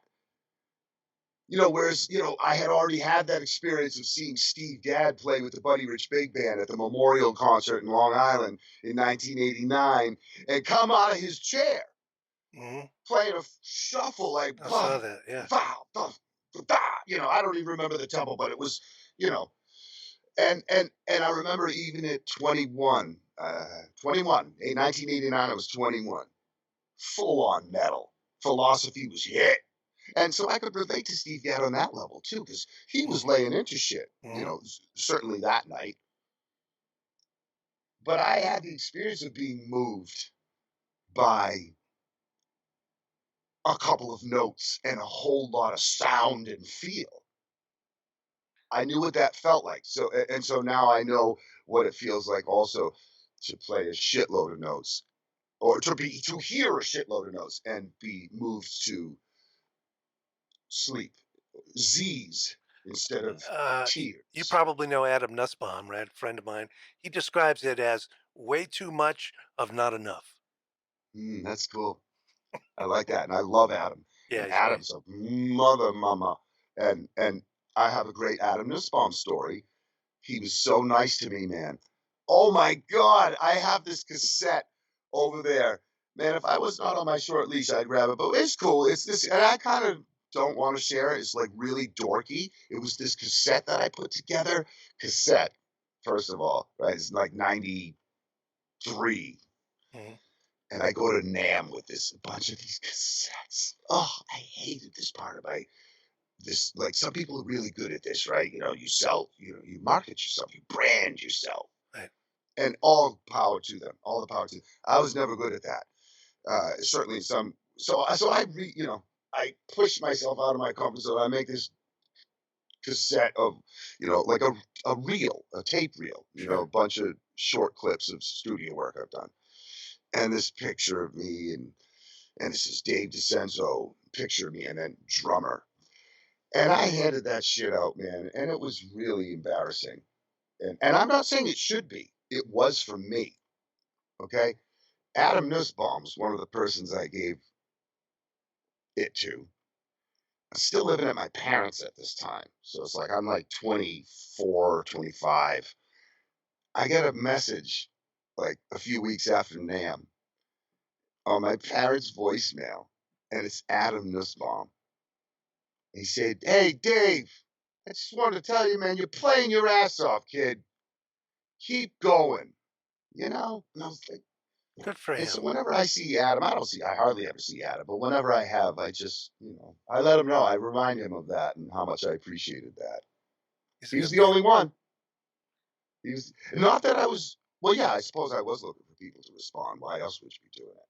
Whereas I had already had that experience of seeing Steve Gadd play with the Buddy Rich Big Band at the Memorial Concert in Long Island in 1989, and come out of his chair Hmm. playing a shuffle like I saw bah, that. Yeah. bah, bah, bah, I don't even remember the tempo, but it was, you know, and I remember even at 21, in 1989, I was 21, full on metal. Philosophy was hit. And so I could relate to Steve Gadd on that level too, because he was Hmm. laying into shit, Hmm. certainly that night. But I had the experience of being moved by a couple of notes and a whole lot of sound and feel. I knew what that felt like. So now I know what it feels like also to play a shitload of notes or to hear a shitload of notes and be moved to sleep. Z's instead of You tears. probably know Adam Nussbaum, right? A friend of mine. He describes it as way too much of not enough. That's cool. I like that, and I love Adam. Yeah, And he's great. Adam's a mother mama, and I have a great Adam Nussbaum story. He was so nice to me, man. Oh my God, I have this cassette over there. Man, if I was not on my short leash, I'd grab it. But it's cool. It's this, and I kind of don't want to share it. It's like really dorky. It was this cassette that I put together. Cassette, first of all, right? It's like 93. Mhm. And I go to NAM with this bunch of these cassettes. Oh, I hated this part of this. Like some people are really good at this, right? You sell, you market yourself, you brand yourself, Right. and all power to them. All the power to them. I was never good at that. Certainly some. I push myself out of my comfort zone. I make this cassette of, like a reel, a tape reel. A Sure. bunch of short clips of studio work I've done, and this picture of me and this is Dave DiCenso, picture of me, and then drummer. And I handed that shit out, man, and it was really embarrassing. And I'm not saying it should be. It was for me. Okay. Adam Nussbaum's one of the persons I gave it to. I'm still living at my parents at this time. So it's like I'm like 24, 25. I get a message like a few weeks after NAM on my parents' voicemail, and it's Adam Nussbaum. He said, "Hey, Dave, I just wanted to tell you, man, you're playing your ass off, kid. Keep going." And I was like, Good for and so him. whenever I see Adam, I hardly ever see Adam, but whenever I have, I just, I let him know. I remind him of that and how much I appreciated that. He's a He was good the man. only one. He was not that I was, well, yeah, I suppose I was looking for people to respond. Why else would you be doing it?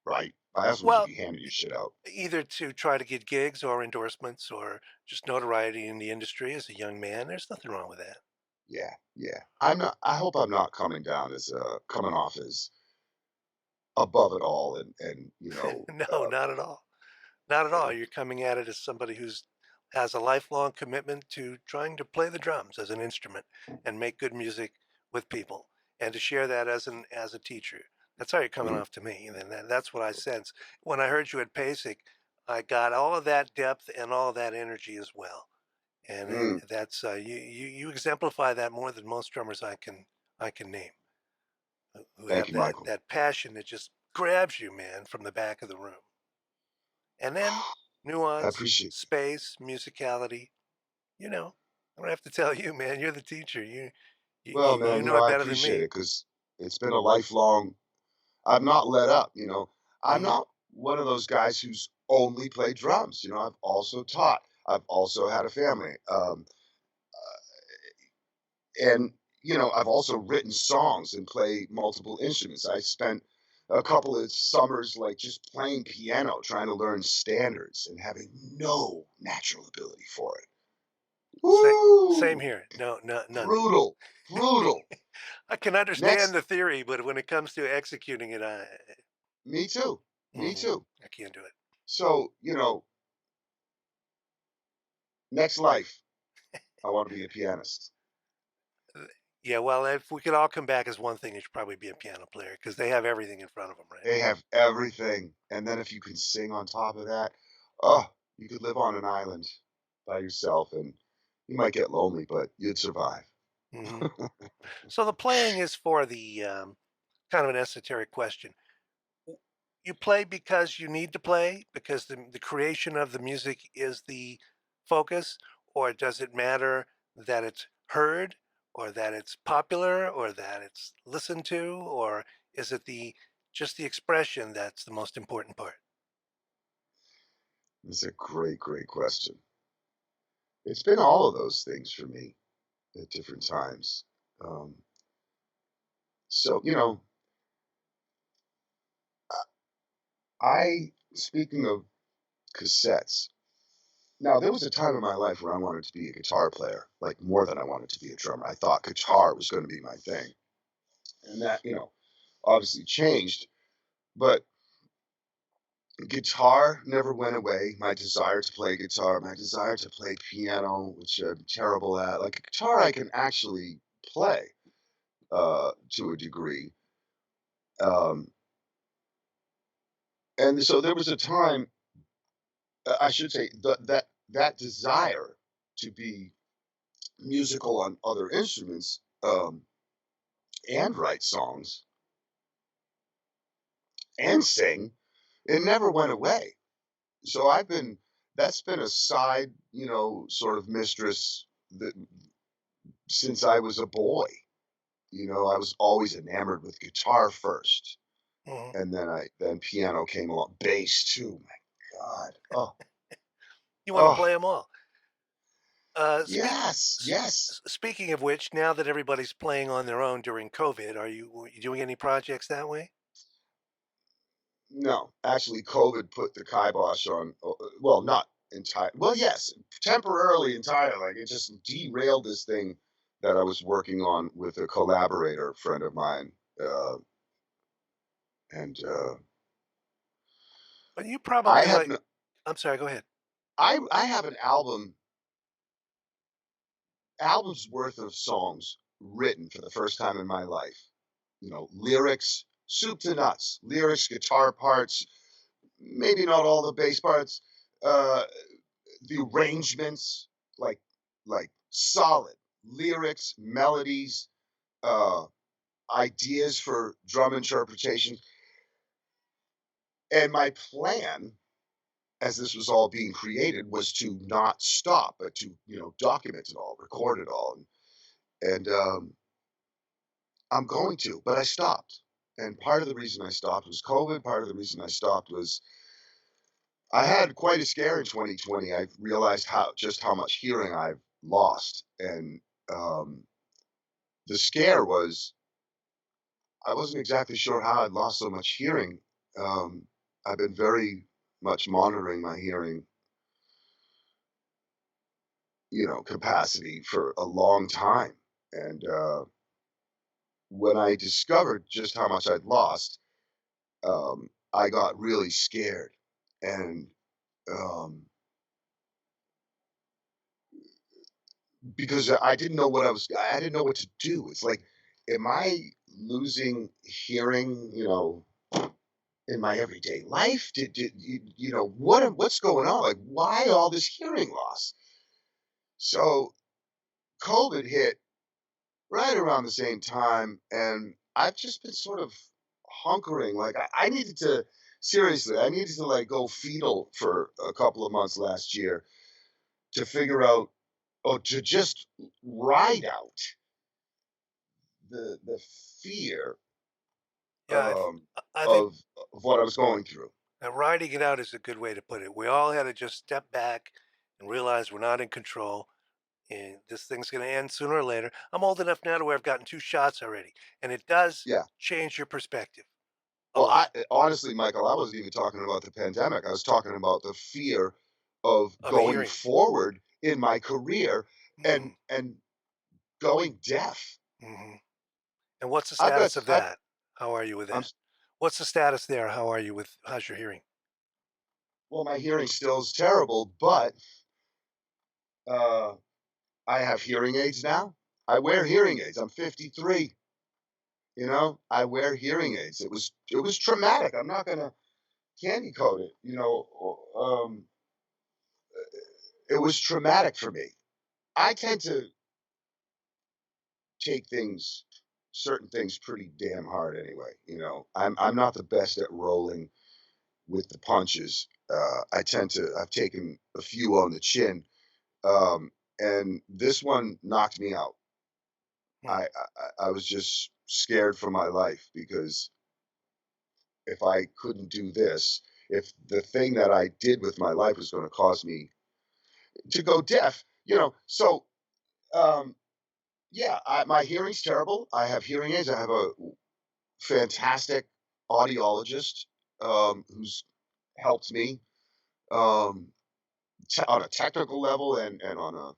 Right? Why else would you Well, be handing your shit out? either to try to get gigs or endorsements or just notoriety in the industry as a young man. There's nothing wrong with that. Yeah, yeah. I hope I'm not coming off as above it all No, not at all. Not at all. uh, You're coming at it as somebody who's has a lifelong commitment to trying to play the drums as an instrument and make good music with people and to share that as a teacher. That's how you're coming mm, off to me. And that's what I sense. When I heard you at PASIC, I got all of that depth and all of that energy as well. And mm. that's you exemplify that more than most drummers I can name who Thank have you, that Michael. that passion that just grabs you, man, from the back of the room. And then I nuance, appreciate that. space, musicality. You know, I don't have to tell you, man. You're the teacher. You Well, you man, know it I better than appreciate me. it because it's been a lifelong. I've not let up. I'm Hmm. not one of those guys who's only played drums. I've also taught. I've also had a family. And I've also written songs and play multiple instruments. I spent a couple of summers like just playing piano, trying to learn standards and having no natural ability for it. Same, same Woo! here. No, no, none. Brutal, brutal. I can understand Next, the theory, but when it comes to executing it, me too. Me mhm, too. I can't do it. So, next life. I want to be a pianist. Yeah, well, if we could all come back as one thing, it should probably be a piano player because they have everything in front of them, right? They have everything, and then if you can sing on top of that, oh, you could live on an island by yourself, and you might get lonely, but you'd survive. Hmm. So the playing is for the kind of an esoteric question. W- You play because you need to play, because the creation of the music is the focus, or does it matter that it's heard, or that it's popular, or that it's listened to, or is it the just the expression that's the most important part? It's a great, great question. It's been all of those things for me at different times. Um, so, speaking of cassettes, now there was a time in my life where I wanted to be a guitar player, like more than I wanted to be a drummer. I thought guitar was going to be my thing. And that, obviously changed. But guitar never went away. My desire to play guitar, my desire to play piano, which I'm terrible at. Like guitar, I can actually play to a degree. Um, and so there was a time, I should say, that desire to be musical on other instruments and write songs and sing, it never went away. So that's been a side, sort of mistress that since I was a boy. I was always enamored with guitar first, Mhm. and then piano came along, bass too. My God, oh, You want to oh, play them all. Uh, speak, yes, yes. Speaking of which, now that everybody's playing on their own during COVID, were you doing any projects that way? No, actually, COVID put the kibosh on. Well, not entire. Well, yes, temporarily, entirely. Like it just derailed this thing that I was working on with a collaborator friend of mine, and But you I probably have like. n- I'm sorry. Go ahead. I have an album's worth of songs written for the first time in my life. Lyrics, soup to nuts, lyrics, guitar parts, maybe not all the bass parts, uh, the arrangements, like solid lyrics, melodies, uh, ideas for drum interpretation. And my plan, as this was all being created, was to not stop, but to document it all, record it all, and I'm going to, but I stopped. And part of the reason I stopped was COVID. Part of the reason I stopped was I had quite a scare in 2020. I realized how much hearing I've lost, and um, the scare was I wasn't exactly sure how I'd lost so much hearing. Um, I've been very much monitoring my hearing, capacity for a long time, and when I discovered just how much I'd lost, I got really scared, and um, because I didn't know what to do. It's like, am I losing hearing, in my everyday life? What's going on? Like, why all this hearing loss? So COVID hit right around the same time, and I've just been sort of hunkering. Like, I needed to seriously, I needed to like go fetal for a couple of months last year to figure out, or to just ride out the fear Yeah, um, I think of what I was going through. riding it out is a good way to put it. We all had to just step back and realize we're not in control, and this thing's going to end sooner or later. I'm old enough now to where I've gotten 2 shots already, and it does Yeah. change your perspective a Well, lot honestly, Michael, I wasn't even talking about the pandemic. I was talking about the fear of of a going hearing. forward in my career Hmm. and going deaf. Hmm. And what's the I've status got of I that? How are you with I'm that? What's the status there? How are you with how's your hearing? well, my hearing still is terrible, but uh I have hearing aids now. I wear hearing aids. I'm 53. I wear hearing aids. It was traumatic. I'm not gonna candy coat it. It was traumatic for me. I tend to take certain things pretty damn hard anyway. I'm not the best at rolling with the punches. I've taken a few on the chin, um, and this one knocked me out. Hmm. I was just scared for my life because if I couldn't do this, if the thing that I did with my life was going to cause me to go deaf, so um, yeah, my hearing's terrible. I have hearing aids. I have a fantastic audiologist who's helped me um, on a technical level and on a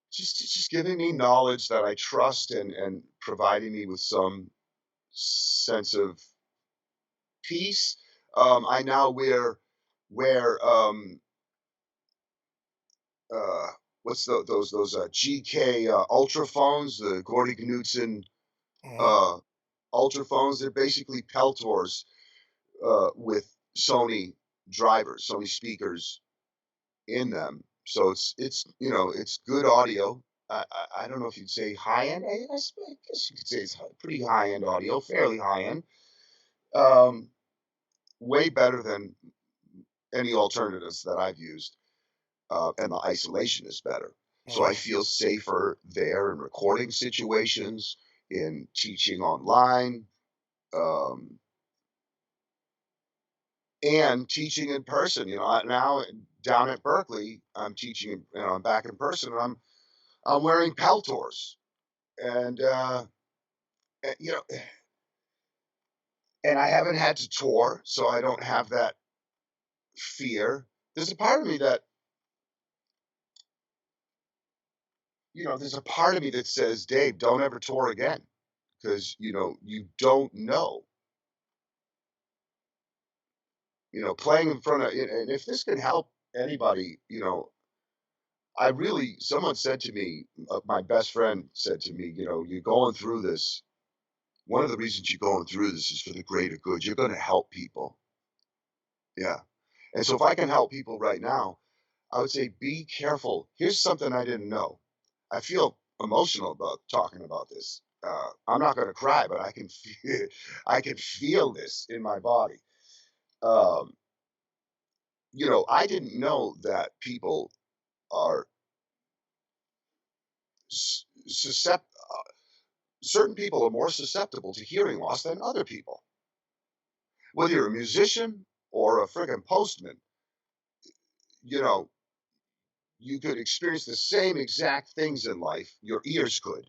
just giving me knowledge that I trust and providing me with some sense of peace. I now wear uh, what's those GK ultraphones, the Gordy Knudsen Hmm. uh, ultraphones. They're basically Peltors with Sony drivers, Sony speakers in them. So it's good audio. I don't know if you'd say high end. I guess you could say it's pretty high end audio, fairly high end. Um, Way better than any alternatives that I've used, and the isolation is better. So I Hmm. feel safer there in recording situations, in teaching online, um, and teaching in person. Now down at Berkeley, I'm teaching. I'm back in person, and I'm wearing Peltors, and and, you know, and I haven't had to tour, so I don't have that fear. There's a part of me that there's a part of me that says, Dave, don't ever tour again, because you don't know. Playing in front of, and if this can help anybody, someone said to me, my best friend said to me, you're going through this. One of the reasons you're going through this is for the greater good. You're going to help people. Yeah. And so if I can help people right now, I would say be careful. Here's something I didn't know. I feel emotional about talking about this. I'm not going to cry, but I can feel, I can feel this in my body. Um, I didn't know that people are susceptible. Certain people are more susceptible to hearing loss than other people. Whether you're a musician or a friggin' postman, you know, you could experience the same exact things in life. Your ears could.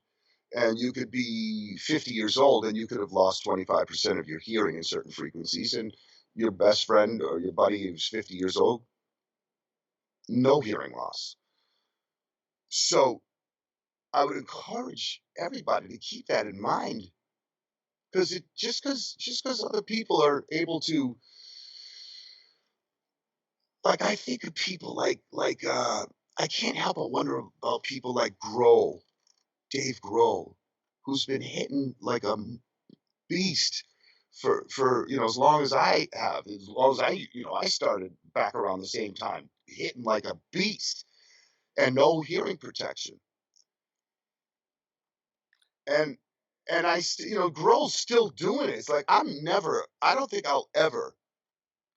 And you could be 50 years old and you could have lost 25% of your hearing in certain frequencies. And your best friend or your buddy who's 50 years old, no hearing loss. So I would encourage everybody to keep that in mind, because it just because other people are able to, like, I think of people like I can't help but wonder about people like Dave Grohl, who's been hitting like a beast for as long as I have, as long as I started back around the same time, hitting like a beast, and no hearing protection. And Grohl's still doing it. It's like I don't think I'll ever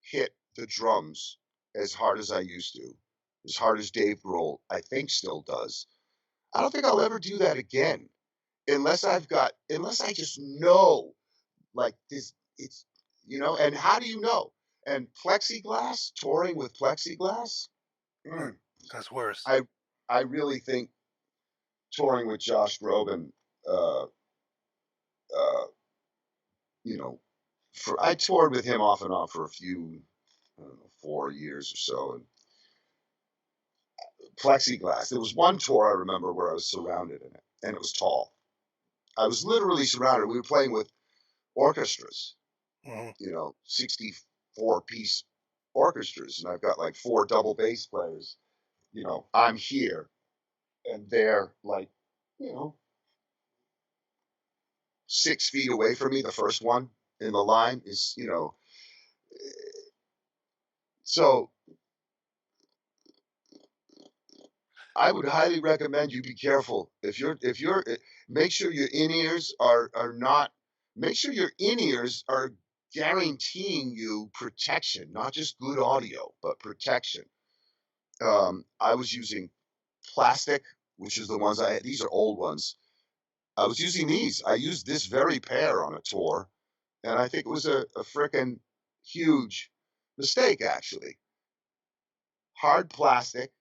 hit the drums as hard as I used to, as hard as Dave Grohl, I think, still does. I don't think I'll ever do that again, unless I just know, like, this. And how do you know? And plexiglass, touring with plexiglass. mm, That's worse. I I really think touring with Josh Groban, uh, uh, you know, I toured with him off and on for a few, I don't know, 4 years or so, and plexiglass. There was one tour I remember where I was surrounded in it, and it was tall. I was literally surrounded. We were playing with orchestras, Hmm. 64-piece orchestras, and I've got like four double bass players. I'm here. and they're like, you know, 6 feet away from me. The first one in the line is, so I would highly recommend you be careful. If you're make sure your in-ears are not make sure your in-ears are guaranteeing you protection, not just good audio, but protection. I was using plastic, which is the ones these are old ones. I was using these. I used this very pair on a tour, and I think it was a frickin' huge mistake, actually. Hard plastic,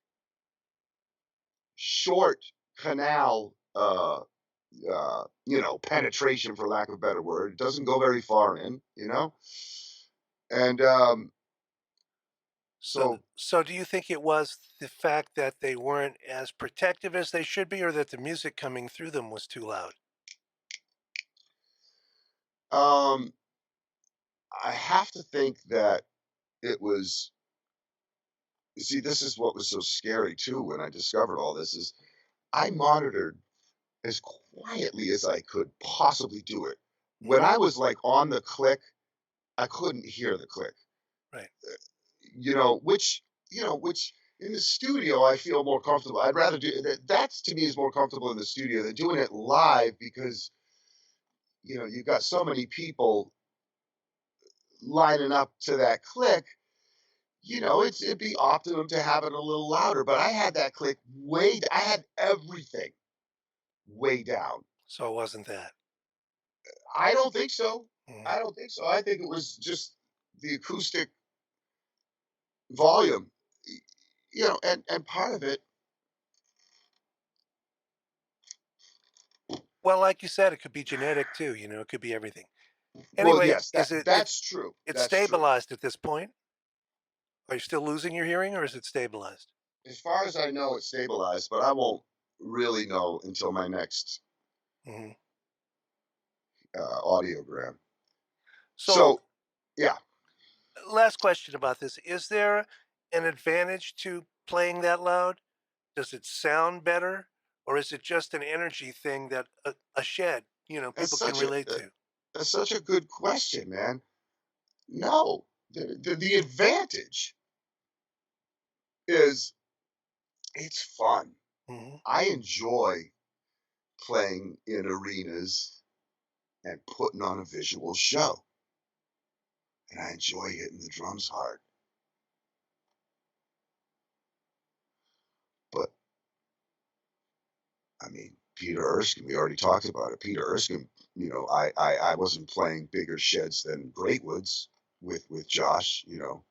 short canal, penetration, for lack of a better word. It doesn't go very far in. And So, so so do you think it was the fact that they weren't as protective as they should be, or that the music coming through them was too loud? um, I have to think that it was. You see, this is what was so scary too when I discovered all this is I monitored as quietly as I could possibly do it. When Hmm. I was like on the click, I couldn't hear the click. Right. Which in the studio I feel more comfortable. I'd rather do that. That's to me is more comfortable in the studio than doing it live because you've got so many people lining up to that click. It'd be optimum to have it a little louder, but I had that click I had everything way down. So it wasn't that. I don't think so. Mhm. I don't think so. I think it was just the acoustic volume, and part of it. Well, like you said, it could be genetic too. It could be everything. Well, Anyway, yes, is it that's true. it's That's true. stabilized at this point? Are you still losing your hearing, or is it stabilized? As far as I know, it's stabilized, but I won't really know until my next Hmm. audiogram. So, So, yeah, last question about this: is there an advantage to playing that loud? Does it sound better, or is it just an energy thing that a shed, that's people can relate to? that's such a good question, man. No, the advantage is it's fun. Hmm. I enjoy playing in arenas and putting on a visual show, and I enjoy hitting the drums hard. But I mean, Peter Erskine, we already talked about it. Peter Erskine, I wasn't playing bigger sheds than Greatwoods with Josh,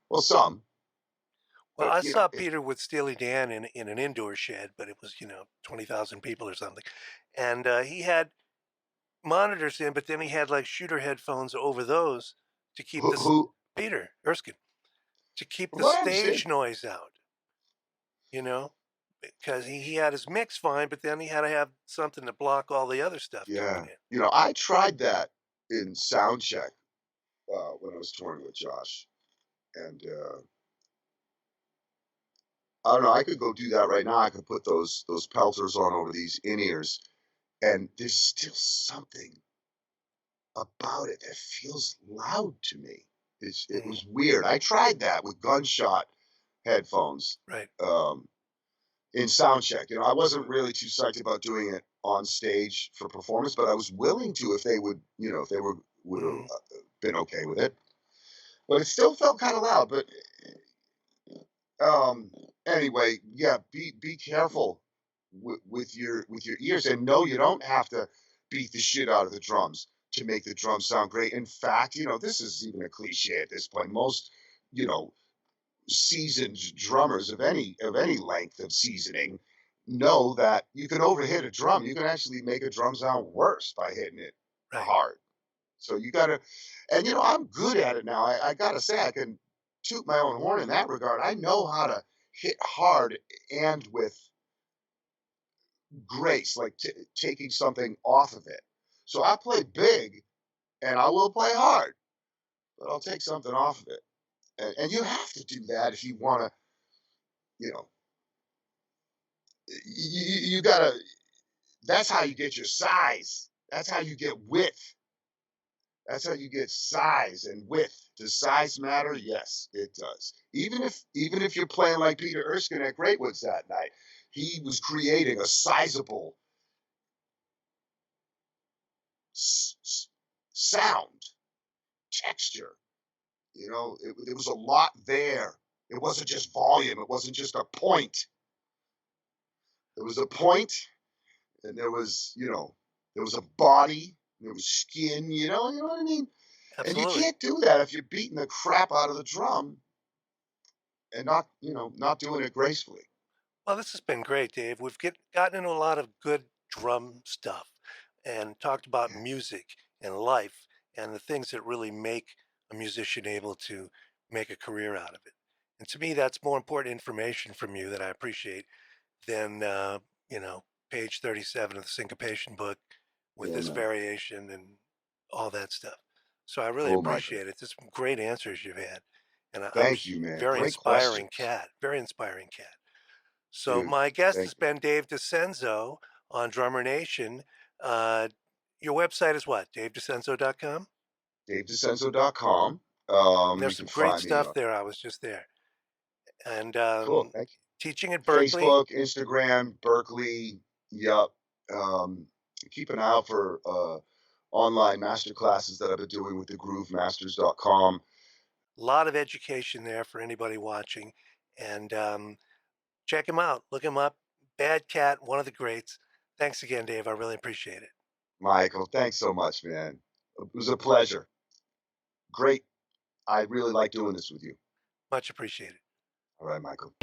well, some, Well, but I saw Peter with Steely Dan in an indoor shed, but it was 20,000 people or something, and he had monitors in, but then he had like shooter headphones over those to keep this who, Peter Erskine to keep from the what I understand, stage noise out, you know, because he had his mix fine, but then he had to have something to block all the other stuff coming yeah, in. I tried that in sound check when I was touring with Josh, and I don't know, I could go do that right now. I could put those pelters on over these in ears, and there's still something about it that feels loud to me. It Mhm. was weird. I tried that with gunshot headphones Right. um, in sound check. I wasn't really too psyched about doing it on stage for performance, but I was willing to if they would, if they would have Mhm. been okay with it. But it still felt kind of loud. But um, anyway, yeah, be careful with your ears, and no, you don't have to beat the shit out of the drums to make the drums sound great. In fact, this is even a cliche at this point. Most, you know, seasoned drummers of any length of seasoning know that you can overhit a drum. You can actually make a drum sound worse by hitting it Right. hard. So you gotta, and I'm good at it now. I gotta say I can toot my own horn in that regard. I know how to hit hard and with grace, like taking something off of it. So I play big and I will play hard, but I'll take something off of it. And you have to do that if you want to, you know, you gotta. That's how you get your size. That's how you get width. That's how you get size and width. Does size matter? Yes, it does. Even if you're playing like Peter Erskine at Greatwoods that night, he was creating a sizable sound, texture. There was a lot there. It wasn't just volume. It wasn't just a point. There was a point, and there was a body, there was skin. You know what I mean. And you Absolutely. can't do that if you're beating the crap out of the drum and not doing it gracefully. Well, this has been great, Dave. Gotten into a lot of good drum stuff and talked about Yeah, music and life and the things that really make a musician able to make a career out of it. And to me, that's more important information from you that I appreciate than, page 37 of the syncopation book with yeah, this man. variation and all that stuff. So I really Cool, Michael. appreciate it. There's some great answers you've had. And Thank you, man. very Great inspiring questions, cat, very inspiring cat. So dude. my guest has Thank you. been Dave DiCenso on Drummer Nation. Uh, your website is what? DaveDicenso.com? DaveDicenso.com. And You there's some can great find me. stuff there. I was just there. And Cool. Thank you. teaching at Berkeley. Facebook, Instagram, Berkeley. Yup. Keep an eye out for online master classes that I've been doing with thegroovemasters.com. A lot of education there for anybody watching. And check him out. Look him up. Bad Cat, one of the greats. Thanks again, Dave. I really appreciate it. Michael, thanks so much, man. It was a pleasure. Great. I really like doing this with you. Much appreciated. All right, Michael.